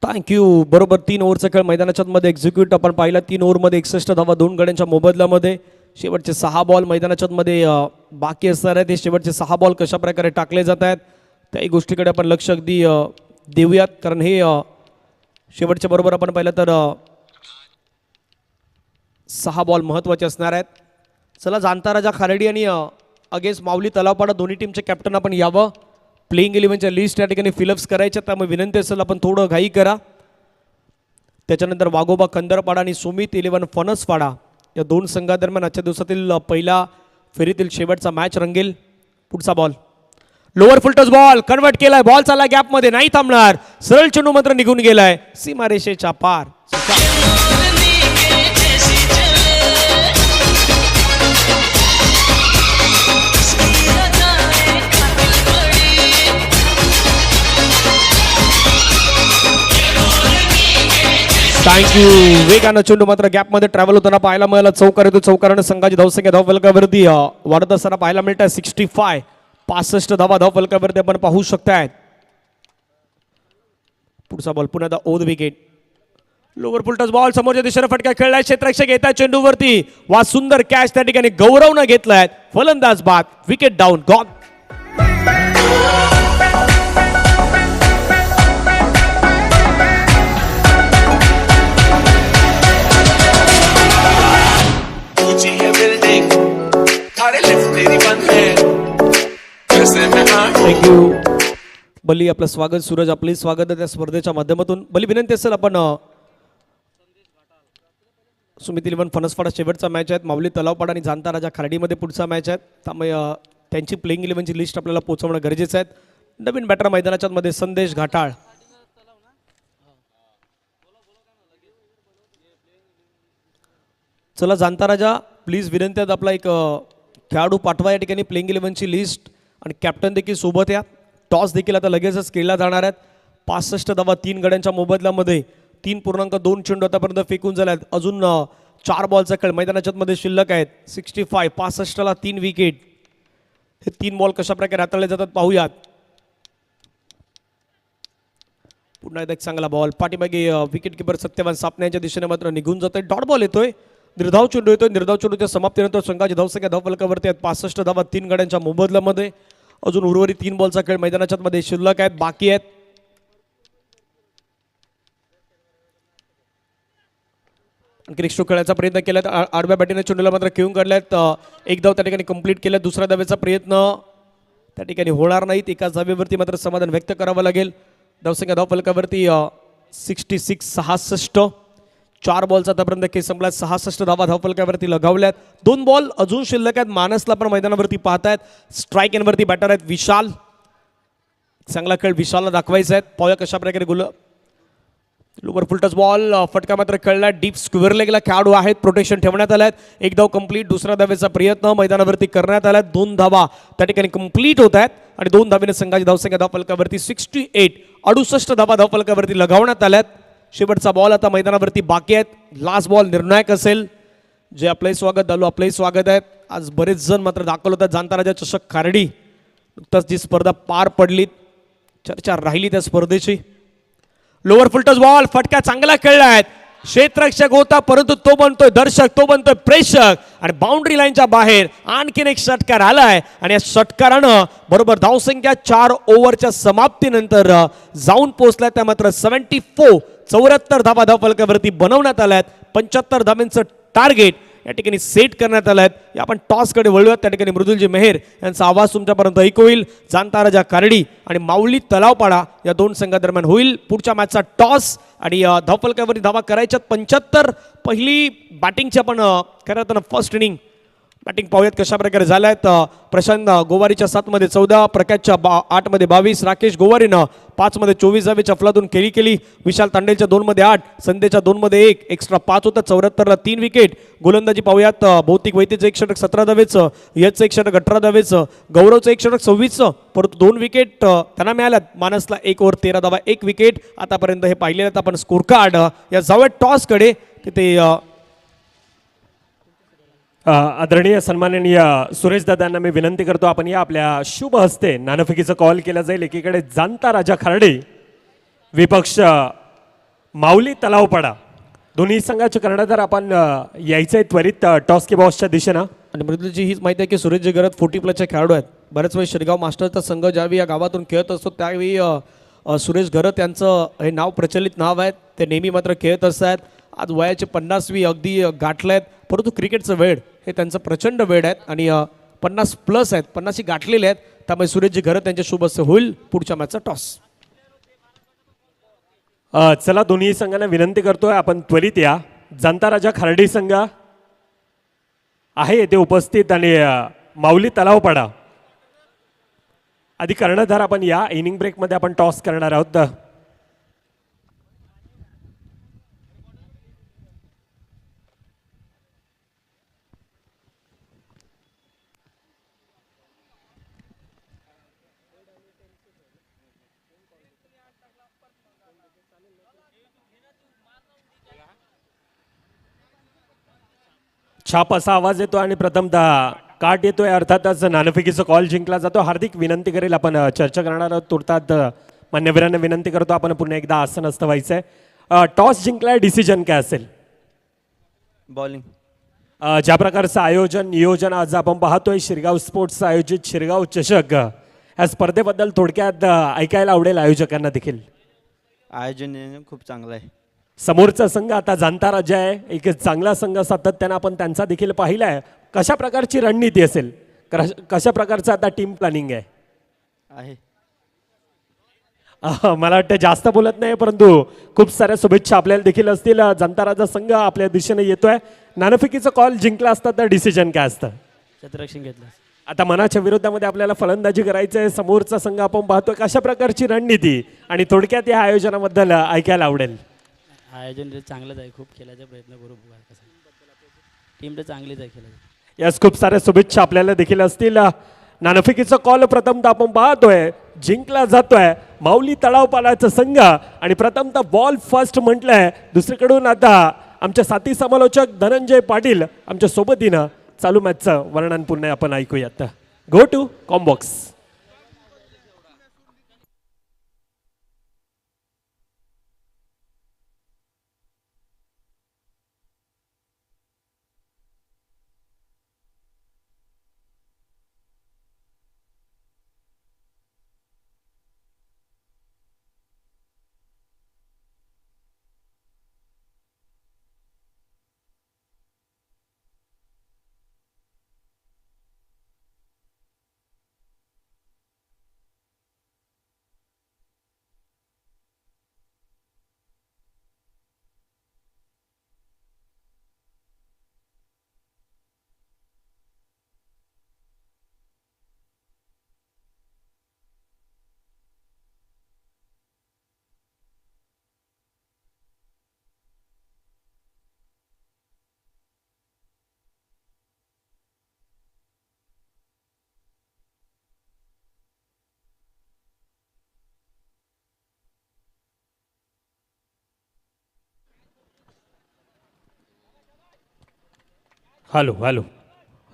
थँक्यू. बरोबर 3 ओव्हरचा खेळ मैदानाच्या मध्ये एक्झिक्यूट आपण पाहिला. 3 ओव्हरमध्ये 61 धावा 2 गड्यांच्या मोबदल्यामध्ये. शेवटचे 6 बॉल मैदानाच्या मध्ये बाकी असणार आहेत. ते शेवटचे 6 बॉल कशा प्रकारे टाकले जात आहेत त्याही गोष्टीकडे आपण लक्ष अगदी देऊयात, कारण हे शेवटच्या बरोबर आपण पाहिलं तर 6 बॉल महत्त्वाचे असणार आहेत. चला, जाणता राजा खारडी आणि अगेन्स्ट माऊली तलावपाडा दोन्ही टीमचे कॅप्टन आपण यावं. प्लेइंग 11च्या लिस्ट या ठिकाणी फिलअप्स करायच्या, त्यामुळे विनंती असेल आपण थोडं घाई करा. त्याच्यानंतर वाघोबा खंदरपाडा आणि सुमित 11 फणसपाडा या 2 संघादरम्यान आजच्या दिवसातील पहिला फेरीतील शेवटचा मॅच रंगेल. पुढचा ball lower full toss ball convert केलाय. बॉल चालला गॅपमध्ये, नाही थांबणार. सरळ चेंडू मात्र निघून गेलाय सीमारेषेच्या पार. मोरनी के जैसी चले उसकी अदाएं कातिल बड़ी मोरनी के जैसी थँक्यू. वेगानं चेंडू मात्र गॅपमध्ये ट्रॅव्हल होताना पाहायला मिळाला. चौकार येतो. चौकारानं संघाची धावसंख्या धावफलकावरती वाढत असताना पाहायला मिळत आहे. 65 धावा धावफलकावरती आपण पाहू शकताय. पुढचा बॉल पुन्हा ओद विकेट. लोअर फुलटस बॉल समोरच्या दिशेने फटका खेळलाय. क्षेत्ररक्षक येत आहे चेंडूवरती. वा सुंदर कॅच त्या ठिकाणी गौरवनं घेतलाय. फलंदाज बाद. Wicket down. गॉन. ऊंची है बिल्डिंग सारे लिफ्ट तेरी बंद है जैसे मैं आऊं थँक्यू. बली आपलं स्वागत. सूरज आपले स्वागत आहे त्या स्पर्धेच्या माध्यमातून. बली विनंती असेल आपण सुमित 11 फणसपाडा शेवटचा मॅच आहेत. माऊली तलावपाडा आणि जाणता राजा खारडीमध्ये पुढचा मॅच आहे. त्यामुळे त्यांची प्लेइंग 11ची लिस्ट आपल्याला पोहोचवणं गरजेचं आहे. नवीन बॅटर मैदानाच्या मध्ये संदेश घाटाळ. चला, जाणता राजा प्लीज विनंती आहे आपला एक खेळाडू पाठवा या ठिकाणी प्लेइंग 11ची लिस्ट आणि कॅप्टन देखील सोबत या. टॉस देखील आता लगेचच खेळला जाणार आहेत. 65 धावा 3 गड्यांच्या मोबदल्यामध्ये. 3.2 चेंडू आतापर्यंत फेकून झाले आहेत. अजून 4 बॉलचा खेळ मैदानाच्या मध्ये शिल्लक आहेत. 65 65ला 3 विकेट. हे 3 बॉल कशा प्रकारे हाताळले जातात पाहूयात. पुन्हा एकदा एक चांगला बॉल. पाठीमागे विकेट किपर सत्यवान सापणे यांच्या दिशेने मात्र निघून जातोय. डॉट बॉल येतोय. निर्धाव चेंडू येतोय. निर्धाव चेंडूच्या समाप्तीनंतर संघाची धावसंख्या धावफलकावरती आहेत. 65 धावा 3 गड्यांच्या मोबदल्यामध्ये. अजून उर्वरित 3 बॉलचा खेळ मैदानाच्या मध्ये शिल्लक आहेत, बाकी आहेत. आणखी एक खेळायचा प्रयत्न केला. आडव्या बॅटीने चेंडूला मात्र खेळून काढल्यात. एक धाव त्या ठिकाणी कंप्लीट केला. दुसऱ्या धावेचा प्रयत्न त्या ठिकाणी होणार नाहीत. एकाच धावेवरती मात्र समाधान व्यक्त करावं लागेल. धावसंख्या धावफलकावरती 66 66. 4 बॉलचा आतापर्यंत खेळ संपला. 66 धावा धावफलकावरती लगावल्यात. 2 बॉल अजून शिल्लक आहेत. मानसला पण मैदानावरती पाहतायत. स्ट्राईक एनवरती बॅटर आहेत विशाल. चांगला खेळ विशालला दाखवायचा आहे. पाहूया कशा प्रकारे गोल. लोअर फुलटस बॉल फटका मात्र खेळला. डीप स्क्वेअर लेगला खेळाडू आहेत. प्रोटेक्शन ठेवण्यात आलं आहे. 1 धाव कंप्लीट. दुसऱ्या धावेचा प्रयत्न मैदानावरती करण्यात आला. 2 धावा त्या ठिकाणी कंप्लीट होत आहेत आणि 2 धावेने संघाची धावसंख्या धावफलकावरती 68 धावा धावफलकावरती लगावण्यात आल्यात. शेवटचा बॉल आता मैदानावरती बाकी आहेत. लास्ट बॉल निर्णायक असेल. जे आपलंही स्वागत झालो, आपलंही स्वागत आहे. आज बरेच जण मात्र दाखल होतात. जाणता राजा चषक खारडी नुकताच जी स्पर्धा पार पडली, चर्चा राहिली त्या स्पर्धेची. लोअर फुलटस बॉल फटका चांगला खेळला आहे. क्षेत्ररक्षक होता परंतु तो बनतोय दर्शक, तो बनतोय प्रेक्षक आणि बाउंड्री लाईनच्या बाहेर आणखीन एक षटकार आलाय आणि या षटकारानं बरोबर धावसंख्या 4 ओव्हरच्या समाप्तीनंतर जाऊन पोहोचलाय. त्या मात्र 74 धावा धावफलकावरती बनवण्यात आल्यात. 75 धावांचं टार्गेट या ठिकाणी सेट करण्यात आल्या आहेत. या आपण टॉसकडे वळूयात. त्या ठिकाणी मृदुलजी मेहर यांचा आवाज तुमच्यापर्यंत ऐकू होईल. जाणता राजा कार्डी आणि माऊली तलावपाडा या दोन संघादरम्यान होईल पुढच्या मॅचचा टॉस. आणि धावफलकावरती धावा करायच्यात 75. पहिली बॅटिंगची आपण खरं तर फर्स्ट इनिंग बॅटिंग पाहूयात कशा प्रकारे झाल्या आहेत. प्रशांत गोवारीच्या 7 मध्ये 14, प्रकाशच्या 8 मध्ये 22, राकेश गोवारीनं 5 मध्ये 24 धावेच्या फलातून केली. विशाल तांडेलच्या 2 मध्ये 8, संध्याच्या 2 मध्ये 1, एक्स्ट्रा 5 होता. 74ला 3 विकेट. गोलंदाजी पाहूयात. भौतिक वैद्यचं 1 षटक 17 धावेचं, यशचं 1 षटक 18 धावेचं, गौरवचं 1 षटक 26चं, परंतु 2 विकेट त्यांना मिळाल्यात. मानसला 1 ओव्हर 13 धावा 1 विकेट. आतापर्यंत हे पाहिलेलं आहेत आपण स्कोर कार्ड. या जाऊयात टॉसकडे. तिथे आदरणीय सन्माननीय सुरेश दादांना मी विनंती करतो आपण या आपल्या शुभ हस्ते नाणेफेकीचा कॉल केला जाईल. एकीकडे जाणता राजा खार्डे विपक्ष माऊली तलावपाडा दोन्ही संघाचे कर्णधार आपण यायचंय त्वरित टॉस की बॉसच्या दिशेनं. आणि मृदुलजी हीच माहिती आहे की सुरेशजी गरज 40+ खेळाडू आहेत. बऱ्याच वेळी शिरगाव मास्टरचा संघ ज्यावेळी या गावातून खेळत असतो त्यावेळी सुरेश गरत यांचं हे नाव प्रचलित नाव आहे. ते नेहमी मात्र खेळत असतात. आज वयाचे 50वी अगदी गाठले आहेत. परंतु क्रिकेटचं वेळ हे त्यांचं प्रचंड वेळ आहेत आणि 50+ आहेत, 50 गाठलेले आहेत. त्यामुळे सुरेशजी गरत त्यांच्या शुभ हस्ते होईल पुढच्या मॅचचा टॉस. चला दोन्ही संघांना विनंती करतोय आपण त्वरित या. जाणता राजा खार्डी संघ आहे येथे उपस्थित आणि माऊली तलावपाडा आधी कर्णधार आपण या इनिंग ब्रेकमध्ये आपण टॉस करणार आहोत. छाप असा आवाज येतो आणि प्रथमतः काट येतोय. अर्थातच नाणेफेकीचा कॉल जिंकला जातो. हार्दिक विनंती करेल आपण चर्चा करणार आहोत. तुर्तात मान्यवरांना विनंती करतो आपण पुन्हा एकदा आसनस्थ व्हायचंय. टॉस जिंकलाय, डिसिजन काय असेल? बॉलिंग. ज्या प्रकारचं आयोजन नियोजन आज आपण पाहतोय शिरगाव स्पोर्ट्स आयोजित शिरगाव चषक या स्पर्धेबद्दल थोडक्यात ऐकायला आवडेल आयोजकांना देखील. आयोजन खूप चांगलं आहे. समोरचा संघ आता जाणता राजा आहे. एक चांगला संघ सातत्यानं आपण त्यांचा देखील पाहिला आहे. कशा प्रकारची रणनीती असेल, कशा प्रकारचं आता टीम प्लॅनिंग आहे? मला वाटतं जास्त बोलत नाही परंतु खूप साऱ्या शुभेच्छा आपल्याला देखील असतील. जाणता राजा संघ आपल्या दिशेने येतोय. नाणेफेकीचा कॉल जिंकला असता तर डिसिजन काय असतं? क्षेत्ररक्षण घेतलं. आता मनाच्या विरोधामध्ये आपल्याला फलंदाजी करायचं आहे. समोरचा संघ आपण पाहतोय. कशा प्रकारची रणनीती आणि थोडक्यात या आयोजनाबद्दल ऐकायला आवडेल. आयोजन चांगलंच आहे. खूप खेळायचा प्रयत्न करू. टीम तर चांगलीच आहे खेळायची. यास खूप साऱ्या शुभेच्छा आपल्याला देखील असतील. नाणेफेकीचा कॉल प्रथमतः आपण पाहतोय जिंकला जातोय माऊली तलावपाडाचा संघ आणि प्रथमतः बॉल फर्स्ट म्हटलंय. दुसरीकडून आता आमच्या साथी समालोचक धनंजय पाटील आमच्या सोबतीनं चालू मॅचचं वर्णन पुन्हा आपण ऐकूयात. Go to combox. Hello hello.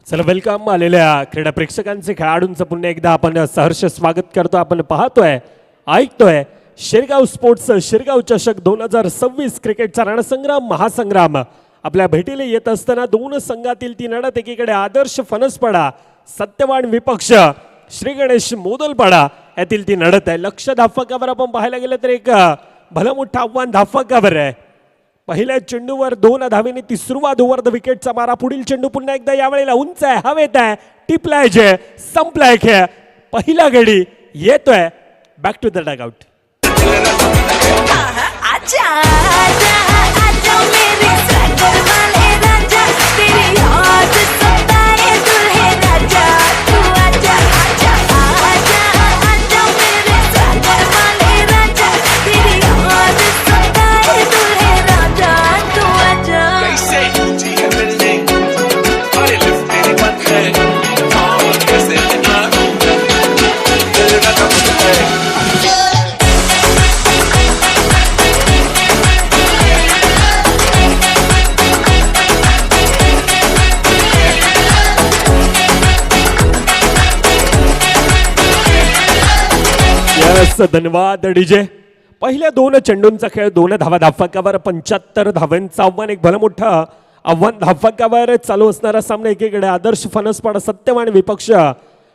चला वेलकम आलेल्या क्रीडा प्रेक्षकांचे खेळाडूंचं पुन्हा एकदा आपण सहर्ष स्वागत करतो. आपण पाहतोय ऐकतोय शिरगाव स्पोर्ट्स शिरगाव चषक 2026 क्रिकेटचा रणसंग्राम महासंग्राम आपल्या भेटीला येत असताना दोन संघातील ती लढत. एकीकडे आदर्श फणसपाडा सत्यवान विपक्ष श्री गणेश मोदलपाडा यातील ती लढत आहे. लक्ष धावफलकावर आपण पाहायला गेलं तर एक भलं मोठं आव्हान धावफलकावर आहे. पहिल्या चेंडूवर 2 धावेने ती सुरुवात ओव्हर द विकेटचा मारा. पुढील चेंडू पुन्हा एकदा यावेळेला उंच आहे, हवेत आहे, टिपलाय जे संपलाय खेळ. पहिला गडी येतोय back to the dugout. आजा आजा आजा मेरे सागर वाले राजा तेरी याद सताए दुल्हे राजा तू आजा आजा आजा आजा मेरे सागर वाले राजा तेरी याद सताए दुल्हे राजा तू आजा. कैसे ऊंची है बिल्डिंग, अरे लिफ्ट मेरी बंद है, और कैसे ना दिल का कब्जा है. यस, धन्यवाद डीजे. पहिल्या 2 चेंडूंचा खेळ 2 धावा धाफकावर 75 धावांचं आव्हान. एक भलं मोठं आव्हान धाफकावर चालू असणारा सामना. एकीकडे आदर्श फणसपाडा सत्यवान विपक्ष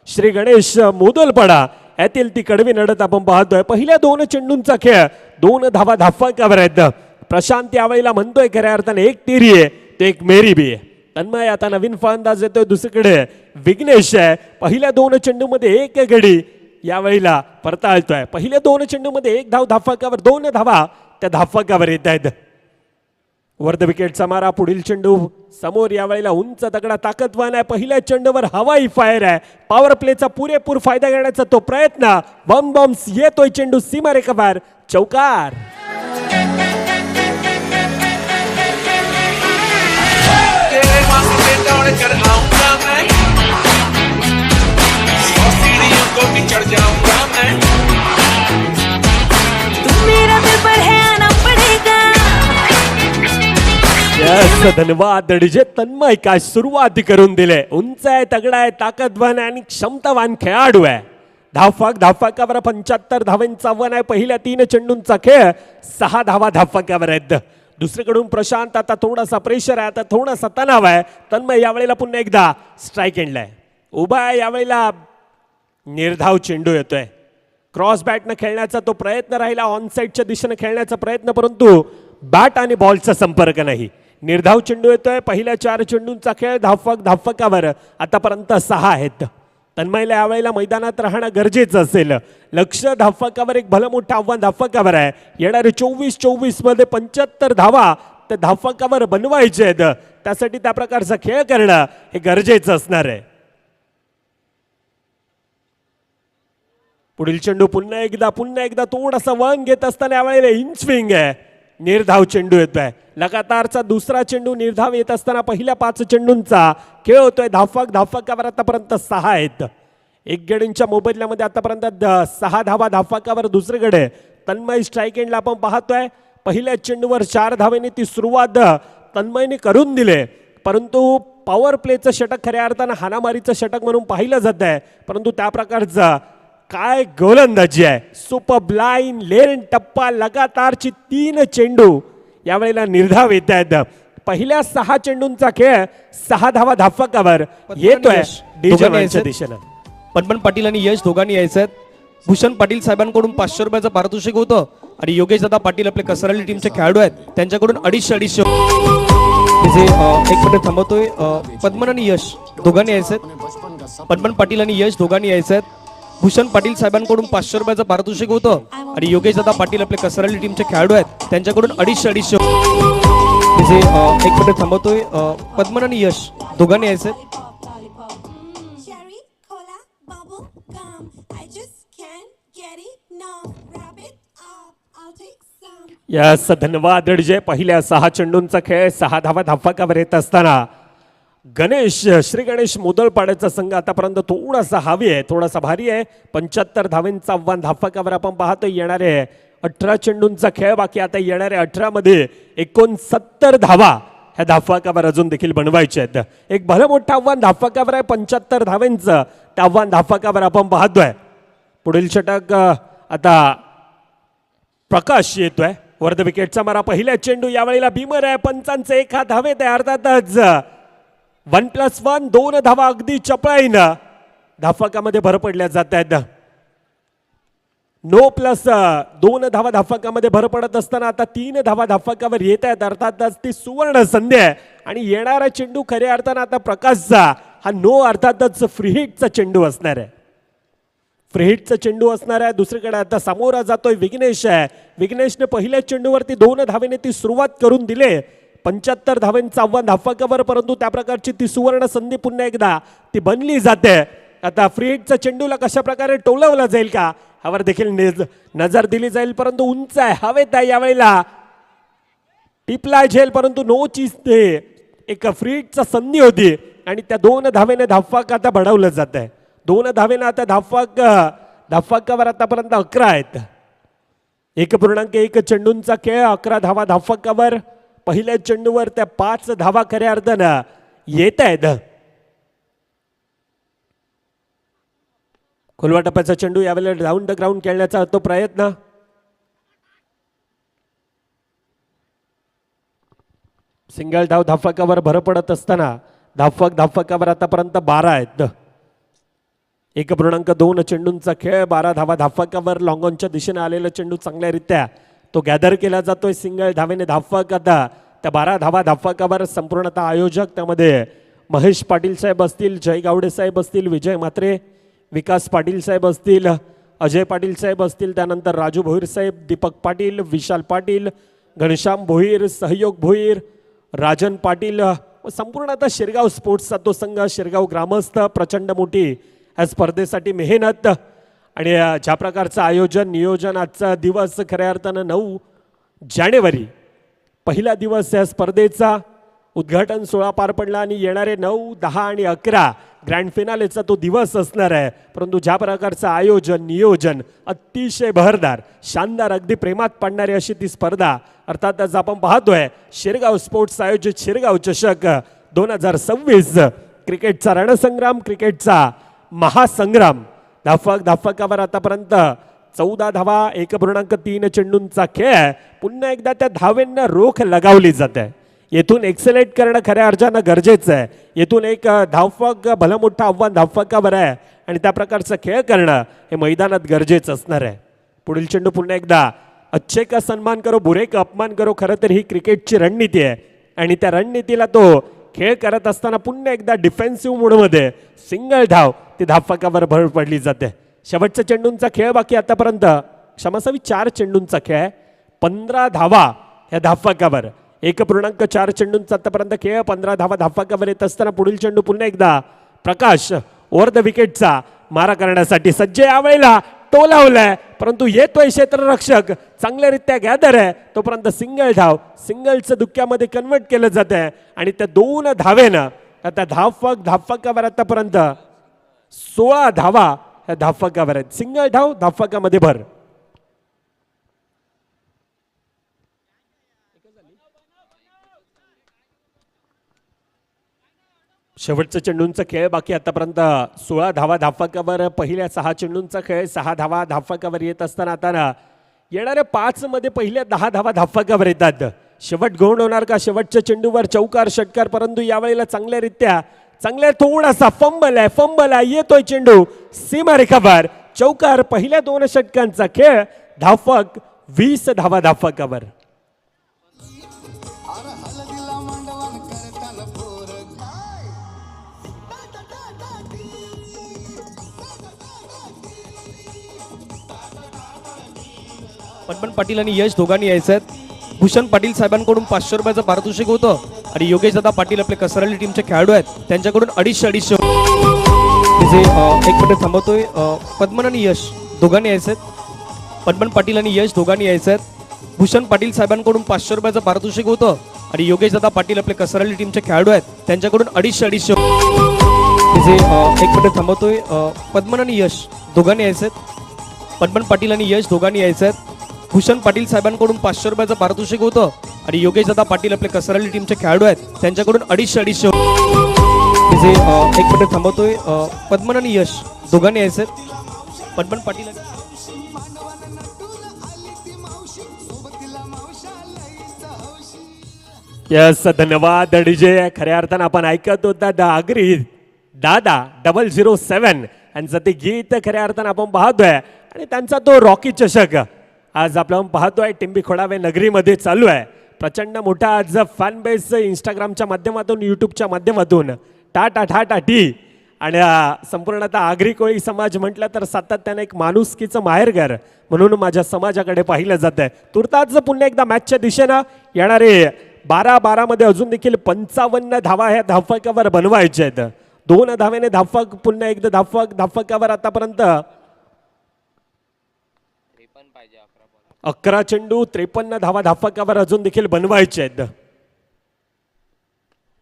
श्री गणेश मोदलपाडा यातील ती कडवी लढत आपण पाहतोय. पहिल्या 2 चेंडूंचा खेळ 2 धावा धाफकावर आहेत. प्रशांत यावेळेला म्हणतोय खऱ्या अर्थाने एक तिरी आहे ते एक मेरी बी आहे. तन्मय आता नवीन फलंदाज येतोय. दुसरीकडे विघ्नेश आहे. पहिल्या 2 चेंडूमध्ये एक गडी यावेळेला परताळतोय. पहिल्या 2 चेंडूमध्ये 1 धाव धाफकावर, 2 धावा त्या धाफकावर येत आहेत. वर्ध विकेटचा मारा. पुढील चेंडू समोर यावेळेला उंच दगडा ताकदवान आहे. पहिल्या चेंडूवर हवाई फायर आहे. पॉवर प्लेचा पुरेपूर फायदा घेण्याचा तो प्रयत्न. बॉम्ब्स येतोय चेंडू सीमारेखावर चौकार. तेरे माथे पे दौड़ कर आऊंगा मैं, और सीढ़ियों को भी चढ़ जाऊंगा मैं. तू मेरा दिल पर है आना पड़ेगा. यस, धन्यवाद डीजे. तन्मय काय सुरुवात करून दिले. उंच आहे, तगडा आहे, ताकदवान आहे आणि क्षमतावान खेळाडू आहे. धाफकावर 75 धावांचं आव्हान आहे. पहिल्या 3 चेंडूंचा खेळ 6 धावा धाफकावर आहेत. दुसरीकडून प्रशांत आता थोडासा प्रेशर आहे, आता थोडासा तणाव आहे. तन्मय यावेळेला पुन्हा एकदा स्ट्राईक एंडला उभा आहे. यावेळेला निर्धाव चेंडू येतोय. क्रॉस बॅटनं खेळण्याचा तो प्रयत्न राहिला, ऑनसाईडच्या दिशेने खेळण्याचा प्रयत्न, परंतु बॅट आणि बॉलचा संपर्क नाही. निर्धाव चेंडू येतोय. पहिल्या 4 चेंडूंचा खेळ धाफकावर आतापर्यंत 6 आहेत. तन्मयला यावेळेला मैदानात राहणं गरजेचं असेल. लक्ष धाफकावर एक भलं मोठं आव्हान धाफकावर आहे. येणारे 24 मध्ये 75 धावा त्या धाफकावर बनवायचे आहेत. त्यासाठी त्या प्रकारचा खेळ करणं हे गरजेचं असणार आहे. पुढील चेंडू पुन्हा एकदा थोडासा वळण घेत असताना यावेळेला इन स्विंग आहे. निर्धाव चेंडू येतोय. लगातारचा दुसरा चेंडू निर्धाव येत असताना पहिल्या 5 चेंडूंचा खेळ होतोय. धाफकावर आतापर्यंत 6 आहेत. एक गडींच्या मोबदल्यामध्ये आतापर्यंत 6 धावा धाफकावर. दुसरीकडे तन्मय स्ट्राईक एंडला आपण पाहतोय. पहिल्या चेंडूवर 4 धावेने ती सुरुवात तन्मयने करून दिले, परंतु पॉवर प्लेचं षटक खऱ्या अर्थानं हाणामारीचं षटक म्हणून पाहिलं जात आहे. परंतु त्या प्रकारचं काय गोलंदाजी आहे. सुपर ब्लाईन लेन टप्पा लगातारची 3 चेंडू यावेळेला निर्धाव येत आहेत. पहिल्या 6 चेंडूंचा खेळ 6 धावा धाफकावर येतोय डीजेच्या दिशेनं. पद्मन पाटील आणि यश दोघांनी यायचं आहेत. भूषण पाटील साहेबांकडून 500 रुपयाचं पारितोषिक होतं आणि योगेश दादा पाटील आपले कसरली टीमचे खेळाडू आहेत, त्यांच्याकडून 250 एक मिनिट थांबवतोय. पद्मन आणि यश दोघांनी यायचं आहेत. पद्मन पाटील आणि यश दोघांनी यायचं आहेत. भूषण पाटील साहेबांकडून 500 रुपयाचं पारितोषिक होतं आणि योगेश दादा पाटील आपले कसरली टीमचे खेळाडू आहेत, त्यांच्याकडून 250 एक मिनिट थांबवतोय. पद्मन आणि यश दोघांनी यायचं आहेत. Cherry, cola, bubble gum. I just can't get enough. Wrap it up, I'll take some. Yes, धन्यवाद डीजे. पहिल्या 6 चेंडूंचा खेळ 6 धावा धाफकावर येत असताना गणेश श्री गणेश मोदलपाड्याचा संघ आतापर्यंत थोडासा हवी आहे, थोडासा भारी आहे. 75 धावांचं आव्हान धाफकावर आपण पाहतो. येणारे 18 चेंडूंचा खेळ बाकी. आता येणाऱ्या 18 मध्ये 69 धावा ह्या धाफकावर अजून देखील बनवायचे आहेत. एक भलं मोठं आव्हान धाफकावर आहे. 75 धावांचं ते आव्हान धाफकावर आपण पाहतोय. पुढील षटक आता प्रकाश येतोय. वर्ध विकेटचा मारा. पहिल्या चेंडू यावेळेला भीमर आहे. पंचांचे 1 हात हवेत आहे. अर्थातच 1+1 2 धावा अगदी चपळाईनं धाफकामध्ये भर पडल्या जात आहेत. नो प्लस 2 धावा धावफलकामध्ये भर पडत असताना आता 3 धावा धावफलकावर येत आहेत. अर्थातच ती सुवर्ण संधी आहे आणि येणारा चेंडू खऱ्या अर्थानं आता प्रकाशचा हा नो अर्थातच फ्रीहिटचा चेंडू असणार आहे. फ्रीहिटचा चेंडू असणार आहे. दुसरीकडे आता समोर जातोय विघ्नेश आहे. विघ्नेशने पहिल्या चेंडूवरती 2 धावेने ती सुरुवात करून दिले. 75 धावांचं आव्हान धावफलकावर, परंतु त्या प्रकारची ती सुवर्ण संधी पुन्हा एकदा ती बनली जाते. आता फ्रीहिटचा चेंडूला कशा प्रकारे टोलवला जाईल का ह्यावर देखील नजर दिली जाईल. परंतु उंच आहे, हवेत आहे, यावेळेला टिपला झेल, परंतु नो ते एक फ्रीहिटचा संधी होती आणि त्या 2 धावेने धावफलक आता बढवलं जात आहे. 2 धावेने आता धावफलकावर आतापर्यंत 11 आहेत. 1.1 चेंडूंचा खेळ, 11 धावा धावफलकावर. पहिल्या चेंडूवर त्या 5 धावा खऱ्या अर्थानं येत आहेत. खोलवा टप्प्याचा चेंडू यावेळेला राऊंड द ग्राउंड खेळण्याचा तो प्रयत्न. सिंगल धाव धावफलकावर भर पडत असताना धावफलकावर आतापर्यंत 12 आहेत. 1.2 चेंडूंचा खेळ, 12 धावा धावफलकावर. लॉंग ऑनच्या दिशेने आलेला चेंडू चांगल्यारित्या तो गॅदर केला जातोय. सिंगल धावेने धावफलक आता त्या 12 धावा धावफलकावर. संपूर्णतः आयोजक त्यामध्ये महेश पाटील साहेब असतील, जय गावडे साहेब असतील, विजय म्हात्रे, विकास पाटील साहेब असतील, अजय पाटील साहेब असतील, त्यानंतर राजू भोईर साहेब, दीपक पाटील, विशाल पाटील, घनश्याम भोईर, सहयोग भोईर, राजन पाटील. संपूर्ण आता शिरगाव स्पोर्ट्सचा तो संघ, शिरगाव ग्रामस्थ. प्रचंड मोठी या स्पर्धेसाठी मेहनत आणि ज्या प्रकारचं आयोजन नियोजन. आजचा दिवस खऱ्या अर्थानं 9 जानेवारी पहिला दिवस या स्पर्धेचा. उद्घाटन सोहळा पार पडला आणि येणारे 9, 10 आणि 11 ग्रँड फिनालेचा तो दिवस असणार आहे. परंतु ज्या प्रकारचं आयोजन नियोजन अतिशय बहरदार, शानदार, अगदी प्रेमात पडणारी अशी ती स्पर्धा. अर्थातच आपण पाहतोय शिरगाव स्पोर्ट्स आयोजित शिरगाव चषक 2026 क्रिकेटचा रणसंग्राम, क्रिकेटचा महासंग्राम. धावफलकावर आतापर्यंत 14 धावा, 1.3 चेंडूंचा खेळ. पुन्हा एकदा त्या धावेंना रोख लगावली जाते. येथून एक्सेलेट करणं खऱ्या अर्थानं गरजेचं आहे. येथून एक धावफलक भलं मोठं आव्हान धावफलकावर आहे आणि त्या प्रकारचा खेळ करणं हे मैदानात गरजेचं असणार आहे. पुढील चेंडू पुन्हा एकदा अच्छे का सन्मान करो बुरे का अपमान करो. खरं तर ही क्रिकेटची रणनीती आहे आणि त्या रणनीतीला तो खेळ करत असताना पुन्हा एकदा डिफेन्सिव्ह मोडमध्ये सिंगल धाव ती धावफलकावर भर पडली जाते. शेवटच्या चेंडूंचा खेळ बाकी आतापर्यंत, क्षमस्वी 4 चेंडूंचा खेळ, 15 धावा या धावफलकावर. 1.4 चेंडूंचा आतापर्यंत खेळ, 15 धावा धावफलकावर येत असताना पुढील चेंडू पुन्हा एकदा प्रकाश ओव्हर द विकेटचा मारा करण्यासाठी सज्ज. यावेळेला टोलावलाय, परंतु येतोय क्षेत्ररक्षक, चांगल्यारित्या गॅदर आहे. तोपर्यंत सिंगल धाव, सिंगलचं दुक्क्यामध्ये कन्वर्ट केलं जात आहे आणि त्या 2 धावेनं आता धावफलकावर आतापर्यंत 16 धावा या धावफलकावर आहेत. सिंगल धाव धावफलकामध्ये भर. शेवटच्या चेंडूंचा खेळ बाकी आतापर्यंत 16 धावा धावफलकावर. पहिल्या 6 चेंडूंचा खेळ, 6 धावा धावफलकावर येत असताना आता येणाऱ्या 5 मध्ये पहिल्या 10 धावा धावफलकावर येतात. शेवट गोंड होणार का शेवटच्या चेंडूवर? चौकार षटकार, परंतु यावेळेला चांगल्या थोडासा फंबल आहे. येतोय चेंडू सीमारेखावर, चौकार. पहिल्या 2 षटकांचा खेळ, धावफलक 20 धावा धावफलकावर. पद्मन पाटील आणि यश दोघांनी यायचं आहेत. भूषण पाटील साहेबांकडून 500 रुपयाचं पारितोषिक होतं आणि योगेश दादा पाटील आपले कसरली टीमचे खेळाडू आहेत, त्यांच्याकडून 250 जे 1 मिनिट थांबवतोय. पद्मन आणि यश दोघांनी यायचं आहेत. पद्मन पाटील आणि यश दोघांनी यायचं आहेत. भूषण पाटील साहेबांकडून 500 रुपयाचं पारितोषिक होतं आणि योगेश दादा पाटील आपले कसरली टीमचे खेळाडू आहेत, त्यांच्याकडून 250 जे 1 मिनिट थांबवतोय. पद्मन आणि यश दोघांनी यायचं आहेत. पद्मन पाटील आणि यश दोघांनी यायचं आहेत. भूषण पाटील साहेबांकडून 500 रुपयाचं पारितोषिक होतं आणि योगेश दादा पाटील आपले कसरली टीमचे खेळाडू आहेत, त्यांच्याकडून 250 जे 1 मिनिट थांबवतोय. पद्मन आणि यश दोघांनी यायचं आहेत. पद्मन पाटील यस, धन्यवाद डीजे. खऱ्या अर्थानं आपण ऐकत होता द आगरी दादा 007 यांचं ते गीत खऱ्या अर्थानं आपण पाहतोय आणि त्यांचा तो रॉकी चषक आज आपण पाहतोय टिंबी खोडावे नगरीमध्ये चालू आहे. प्रचंड मोठा आज फॅन बेस इंस्टाग्रामच्या माध्यमातून यूट्यूबच्या माध्यमातून टा टी आणि संपूर्णतः आगरी कोळी समाज म्हटलं तर सातत्याने एक माणुसकीचं माहेरघर म्हणून माझ्या समाजाकडे पाहिलं जात आहे. तुर्ताच पुन्हा एकदा मॅचच्या दिशेनं येणारे 12 मध्ये अजून देखील 55 धावा ह्या धावफलकावर बनवायच्या आहेत. 2 धावेने धावफलक पुन्हा एकदा धावफलकावर आतापर्यंत 11 चेंडू 53 धावा धावफलकावर अजून देखील बनवायचे आहेत.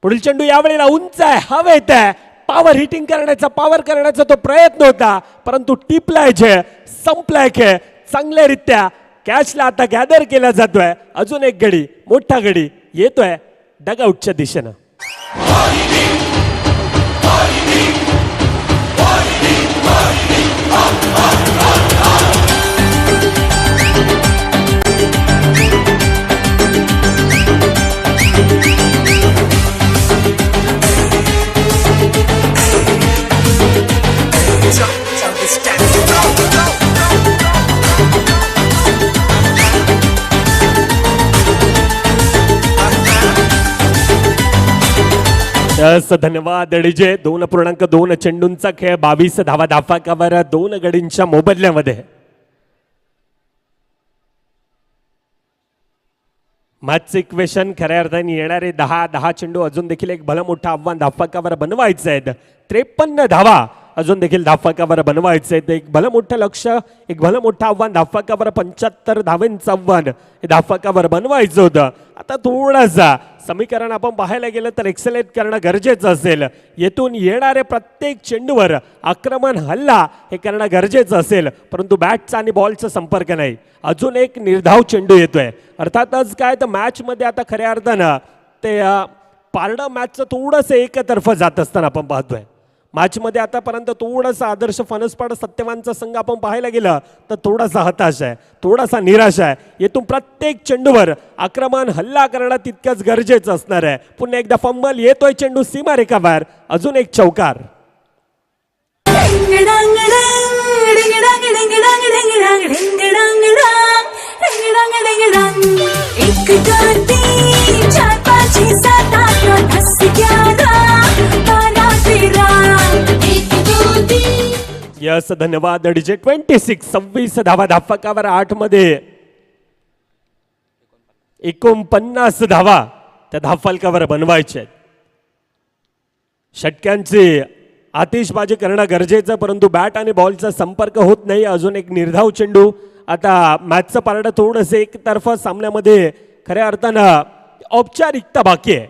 पुढील चेंडू यावेळेला उंच आहे, हवेत आहे, पावर करण्याचा तो प्रयत्न होता परंतु टिपलाय जे संपलाय खेळ चांगल्यारित्या कॅचला आता गॅदर केला जातोय. अजून एक गडी मोठा गडी येतोय डगआउटच्या दिशेनं. धन्यवाद डीजे. 2.2 चेंडूंचा खेळ 22 धावा धावफलकावर 2 गडींच्या मोबदल्यामध्ये. मॅच इक्वेशन खऱ्या अर्थाने येणारे 10 चेंडू अजून देखील एक भलं मोठं आव्हान धावफलकावर बनवायचं आहेत. 53 धावा अजून देखील धावफलकावर बनवायचे आहेत. एक भलं मोठं लक्ष, एक भलं मोठं आव्हान धावफलकावर 75 धावांचं आव्हान हे धावफलकावर बनवायचं होतं. आता थोडासा समीकरण आपण पाहायला गेलं तर एक्सेलेट करणं गरजेचं असेल. येथून येणाऱ्या प्रत्येक चेंडूवर आक्रमण हल्ला हे करणं गरजेचं असेल परंतु बॅटचा आणि बॉलचा संपर्क नाही. अजून एक निर्धाव चेंडू येतोय. अर्थातच काय तर मॅचमध्ये आता खऱ्या अर्थानं ते पारडं मॅचचं थोडंसं एकतर्फं जात असताना आपण पाहतोय. मॅचमध्ये आतापर्यंत थोडासा आदर्श फणसपाड सत्यवानचा संघ आपण पाहायला गेलं तर थोडासा हताश आहे, थोडासा निराश आहे. येथून प्रत्येक चेंडूवर आक्रमण हल्ला करणं तितकंच गरजेचं असणार आहे. पुन्हा एकदा फंबल येतोय चेंडू सीमारेखाबाहेर. अजून एक चौकार. यस धन्यवाद डीजे. 26 धावा धावफलकावर 8 मध्ये 49 धावा त्या धावफलकावर बनवायचे आहेत. षटक्यांची आतिषबाजी करणं गरजेचं परंतु बॅट आणि बॉलचा संपर्क होत नाही. अजून एक निर्धाव चेंडू. आता मॅचचं पारडं थोडंसं एकतर्फा सामन्यामध्ये खऱ्या अर्थानं औपचारिकता बाकी आहे.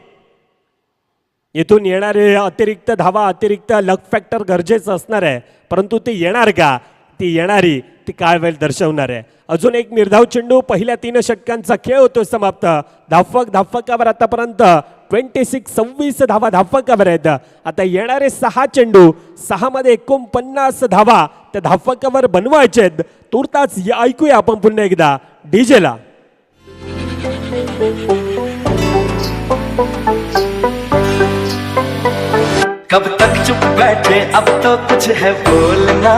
येथून येणारे अतिरिक्त धावा, अतिरिक्त लक फॅक्टर गरजेचं असणार आहे परंतु ते येणार का, ती येणारी ती काय वेळ दर्शवणार आहे. अजून एक निर्धाव चेंडू. पहिल्या 3 षटकांचा खेळ होतो समाप्त. धावफलकावर आतापर्यंत 26 धावा धावफलकावर आहेत. आता येणारे 6 चेंडू 6 मध्ये 49 धावा त्या धावफलकावर बनवायचे आहेत. तुर्ताच ऐकूया आपण पुन्हा एकदा डीजेला. कब तक चुप बैठे अब तो कुछ है बोलना,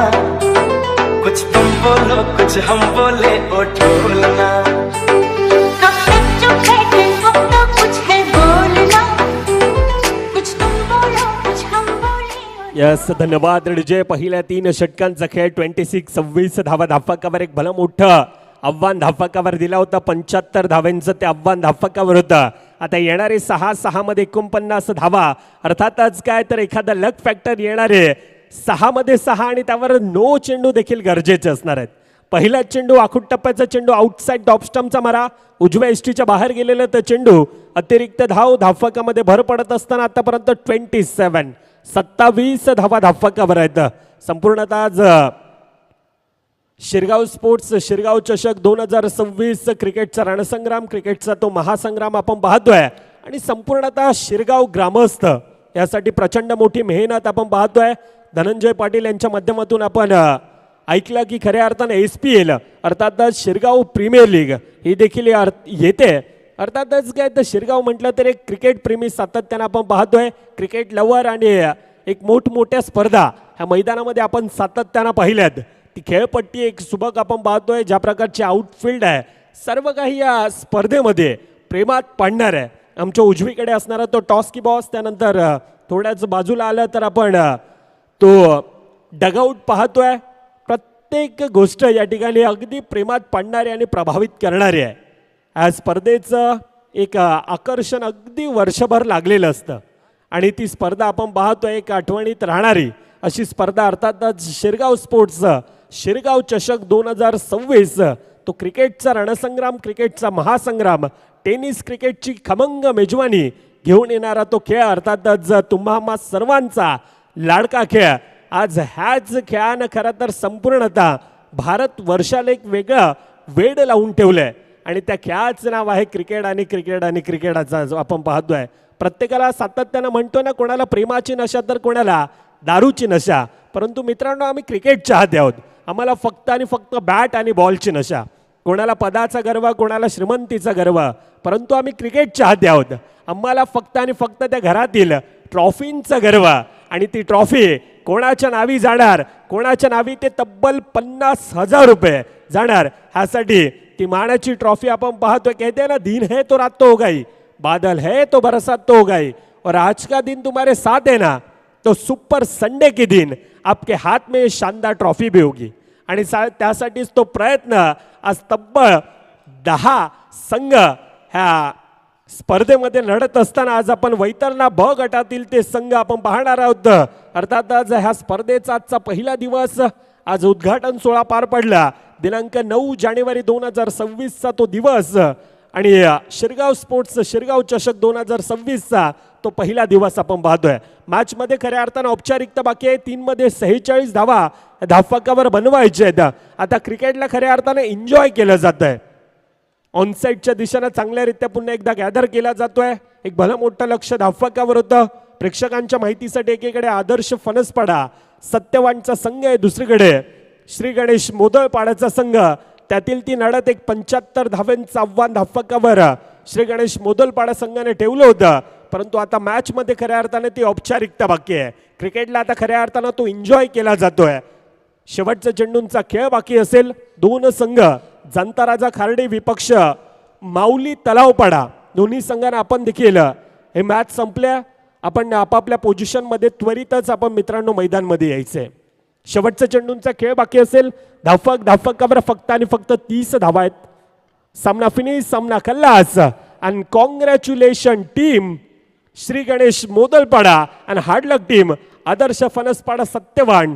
कुछ तुम बोलो कुछ हम बोले ओ ढोलना. कब तक चुप बैठे अब तो कुछ है बोलना, कुछ तुम बोलो कुछ हम बोले. यस धन्यवाद डीजे. पहिल्या 3 षटकांचा खेळ 26 धावा धावफलकावर एक भलं मोठं आव्हान धावफलकावर दिला होता. 75 धावांचं ते आव्हान धावफलकावर होतं. आता येणारे 6 मध्ये 49 धावा. अर्थातच काय तर एखादा लक फॅक्टर येणारे 6 मध्ये 6 आणि त्यावर 9 चेंडू देखील गरजेचे असणार आहेत. पहिला चेंडू आखूट टप्प्याचा चेंडू आउटसाइड टॉप स्टंपचा मारा, उजव्या एसटीच्या बाहेर गेलेलं तर चेंडू अतिरिक्त धावफलकामध्ये भर पडत असताना आतापर्यंत 27 धावा धावफलकावर आहेत. संपूर्णतः आज शिरगाव स्पोर्ट्स शिरगाव चषक 2026 क्रिकेटचा रणसंग्राम, क्रिकेटचा तो महासंग्राम आपण पाहतोय आणि संपूर्णतः शिरगाव ग्रामस्थ यासाठी प्रचंड मोठी मेहनत आपण पाहतोय. धनंजय पाटील यांच्या माध्यमातून आपण ऐकलं की खऱ्या अर्थाने SPL अर्थातच शिरगाव प्रीमियर लीग ही देखील येते. अर्थातच काय तर शिरगाव म्हटलं तर एक क्रिकेट प्रेमी सातत्यानं आपण पाहतोय. क्रिकेट लवर आणि एक मोठमोठ्या स्पर्धा ह्या मैदानामध्ये आपण सातत्यानं पाहिल्यात. ती खेळपट्टी एक सुबक आपण पाहतोय, ज्या प्रकारची आउटफील्ड आहे, सर्व काही या स्पर्धेमध्ये प्रेमात पाडणार आहे. आमच्या उजवीकडे असणारा तो टॉस की बॉस, त्यानंतर थोड्याच बाजूला आलं तर आपण तो डगआउट पाहतोय. प्रत्येक गोष्ट या ठिकाणी अगदी प्रेमात पाडणारी आणि प्रभावित करणारी आहे. या स्पर्धेचं एक आकर्षण अगदी वर्षभर लागलेलं असतं आणि ती स्पर्धा आपण पाहतोय एक आठवणीत राहणारी अशी स्पर्धा, अर्थातच शिरगाव स्पोर्ट्सचं शिरगाव चषक 2026. तो क्रिकेटचा रणसंग्राम, क्रिकेटचा महासंग्राम, टेनिस क्रिकेटची खमंग मेजवानी घेऊन येणारा तो खेळ, अर्थातच तुम्हा आम्हा सर्वांचा लाडका खेळ. आज ह्याच खेळानं खरं तर संपूर्णतः भारत वर्षाला एक वेगळं वेड लावून ठेवलंय आणि त्या खेळाचं नाव आहे क्रिकेट. आणि क्रिकेट आणि क्रिकेटाचा आपण पाहतोय प्रत्येकाला सातत्यानं म्हणतो ना, कोणाला प्रेमाची नशा तर कोणाला दारूची नशा. परंतु मित्रांनो, आम्ही क्रिकेट चाहते आहोत. आम्हाला फक्त आणि फक्त बॅट आणि बॉलची नशा. कोणाला पदाचा गर्व, कोणाला श्रीमंतीचा गर्व, परंतु आम्ही क्रिकेट चाहते आहोत. आम्हाला फक्त आणि फक्त त्या घरातील ट्रॉफींचा गर्व. आणि ती ट्रॉफी कोणाच्या नावी जाणार, कोणाच्या नावी ते तब्बल 50,000 रुपये जाणार. ह्यासाठी ती मानाची ट्रॉफी आपण पाहतोय. कहते ना, दिन है तो रात तो होगा ही, बादल है तो बरसात तो होगा ही, और आज का दिन तुम्हारे साथ है ना, तो सुपर संडे के दिन आपके हाथ में शानदार ट्रॉफी भी होगी. आणि त्यासाठीच तो प्रयत्न आज तब्बल 10 संघ ह्या स्पर्धेमध्ये लढत असताना आज आपण वैतरणा ब गटातील ते संघ आपण पाहणार आहोत. अर्थातच ह्या स्पर्धेचा आजचा पहिला दिवस, आज उद्घाटन सोहळा पार पडला. दिनांक 9 जानेवारी 2026चा तो दिवस आणि शिरगाव स्पोर्ट्स शिरगाव चषक 2026चा तो पहिला दिवस आपण पाहतोय. मॅचमध्ये खऱ्या अर्थानं औपचारिकता बाकी आहे. 3 मध्ये 46 धावा धावफलकावर बनवायचे आहेत. आता क्रिकेटला खऱ्या अर्थानं एन्जॉय केलं जात आहे. ऑनसाईडच्या दिशेनं चांगल्यारीत्या पुन्हा एकदा गॅदर केला जातोय. एक भलं मोठं लक्ष धावफलकावर होतं. प्रेक्षकांच्या माहितीसाठी एकीकडे आदर्श फणसपाडा सत्यवानचा संघ आहे, दुसरीकडे श्री गणेश मोदळपाड्याचा संघ. त्यातील ती लढत एक 75 धावांचं आव्हान धावफलकावर श्री गणेश मोदलपाडा संघाने ठेवलं होतं. परंतु आता मॅचमध्ये खऱ्या अर्थाने ती औपचारिकता बाकी आहे. क्रिकेटला आता खऱ्या अर्थानं तो एन्जॉय केला जातोय. शेवटचा चेंडूंचा खेळ बाकी असेल. 2 संघ, जनता राजा खार्डे विपक्ष माऊली तलावपाडा, दोन्ही संघांना आपण देखील हे मॅच संपल्या. आपण आपापल्या पोझिशनमध्ये त्वरितच आपण मित्रांनो मैदानमध्ये यायचंय. शेवटचा चेंडूंचा खेळ बाकी असेल. धावफलकावर फक्त आणि फक्त 30 धावा आहेत. सामना फिनिश, सामना खल्लास. And congratulation team Shri Ganesh Modalpada and hard luck team Adarsh Phansapada Satyavan.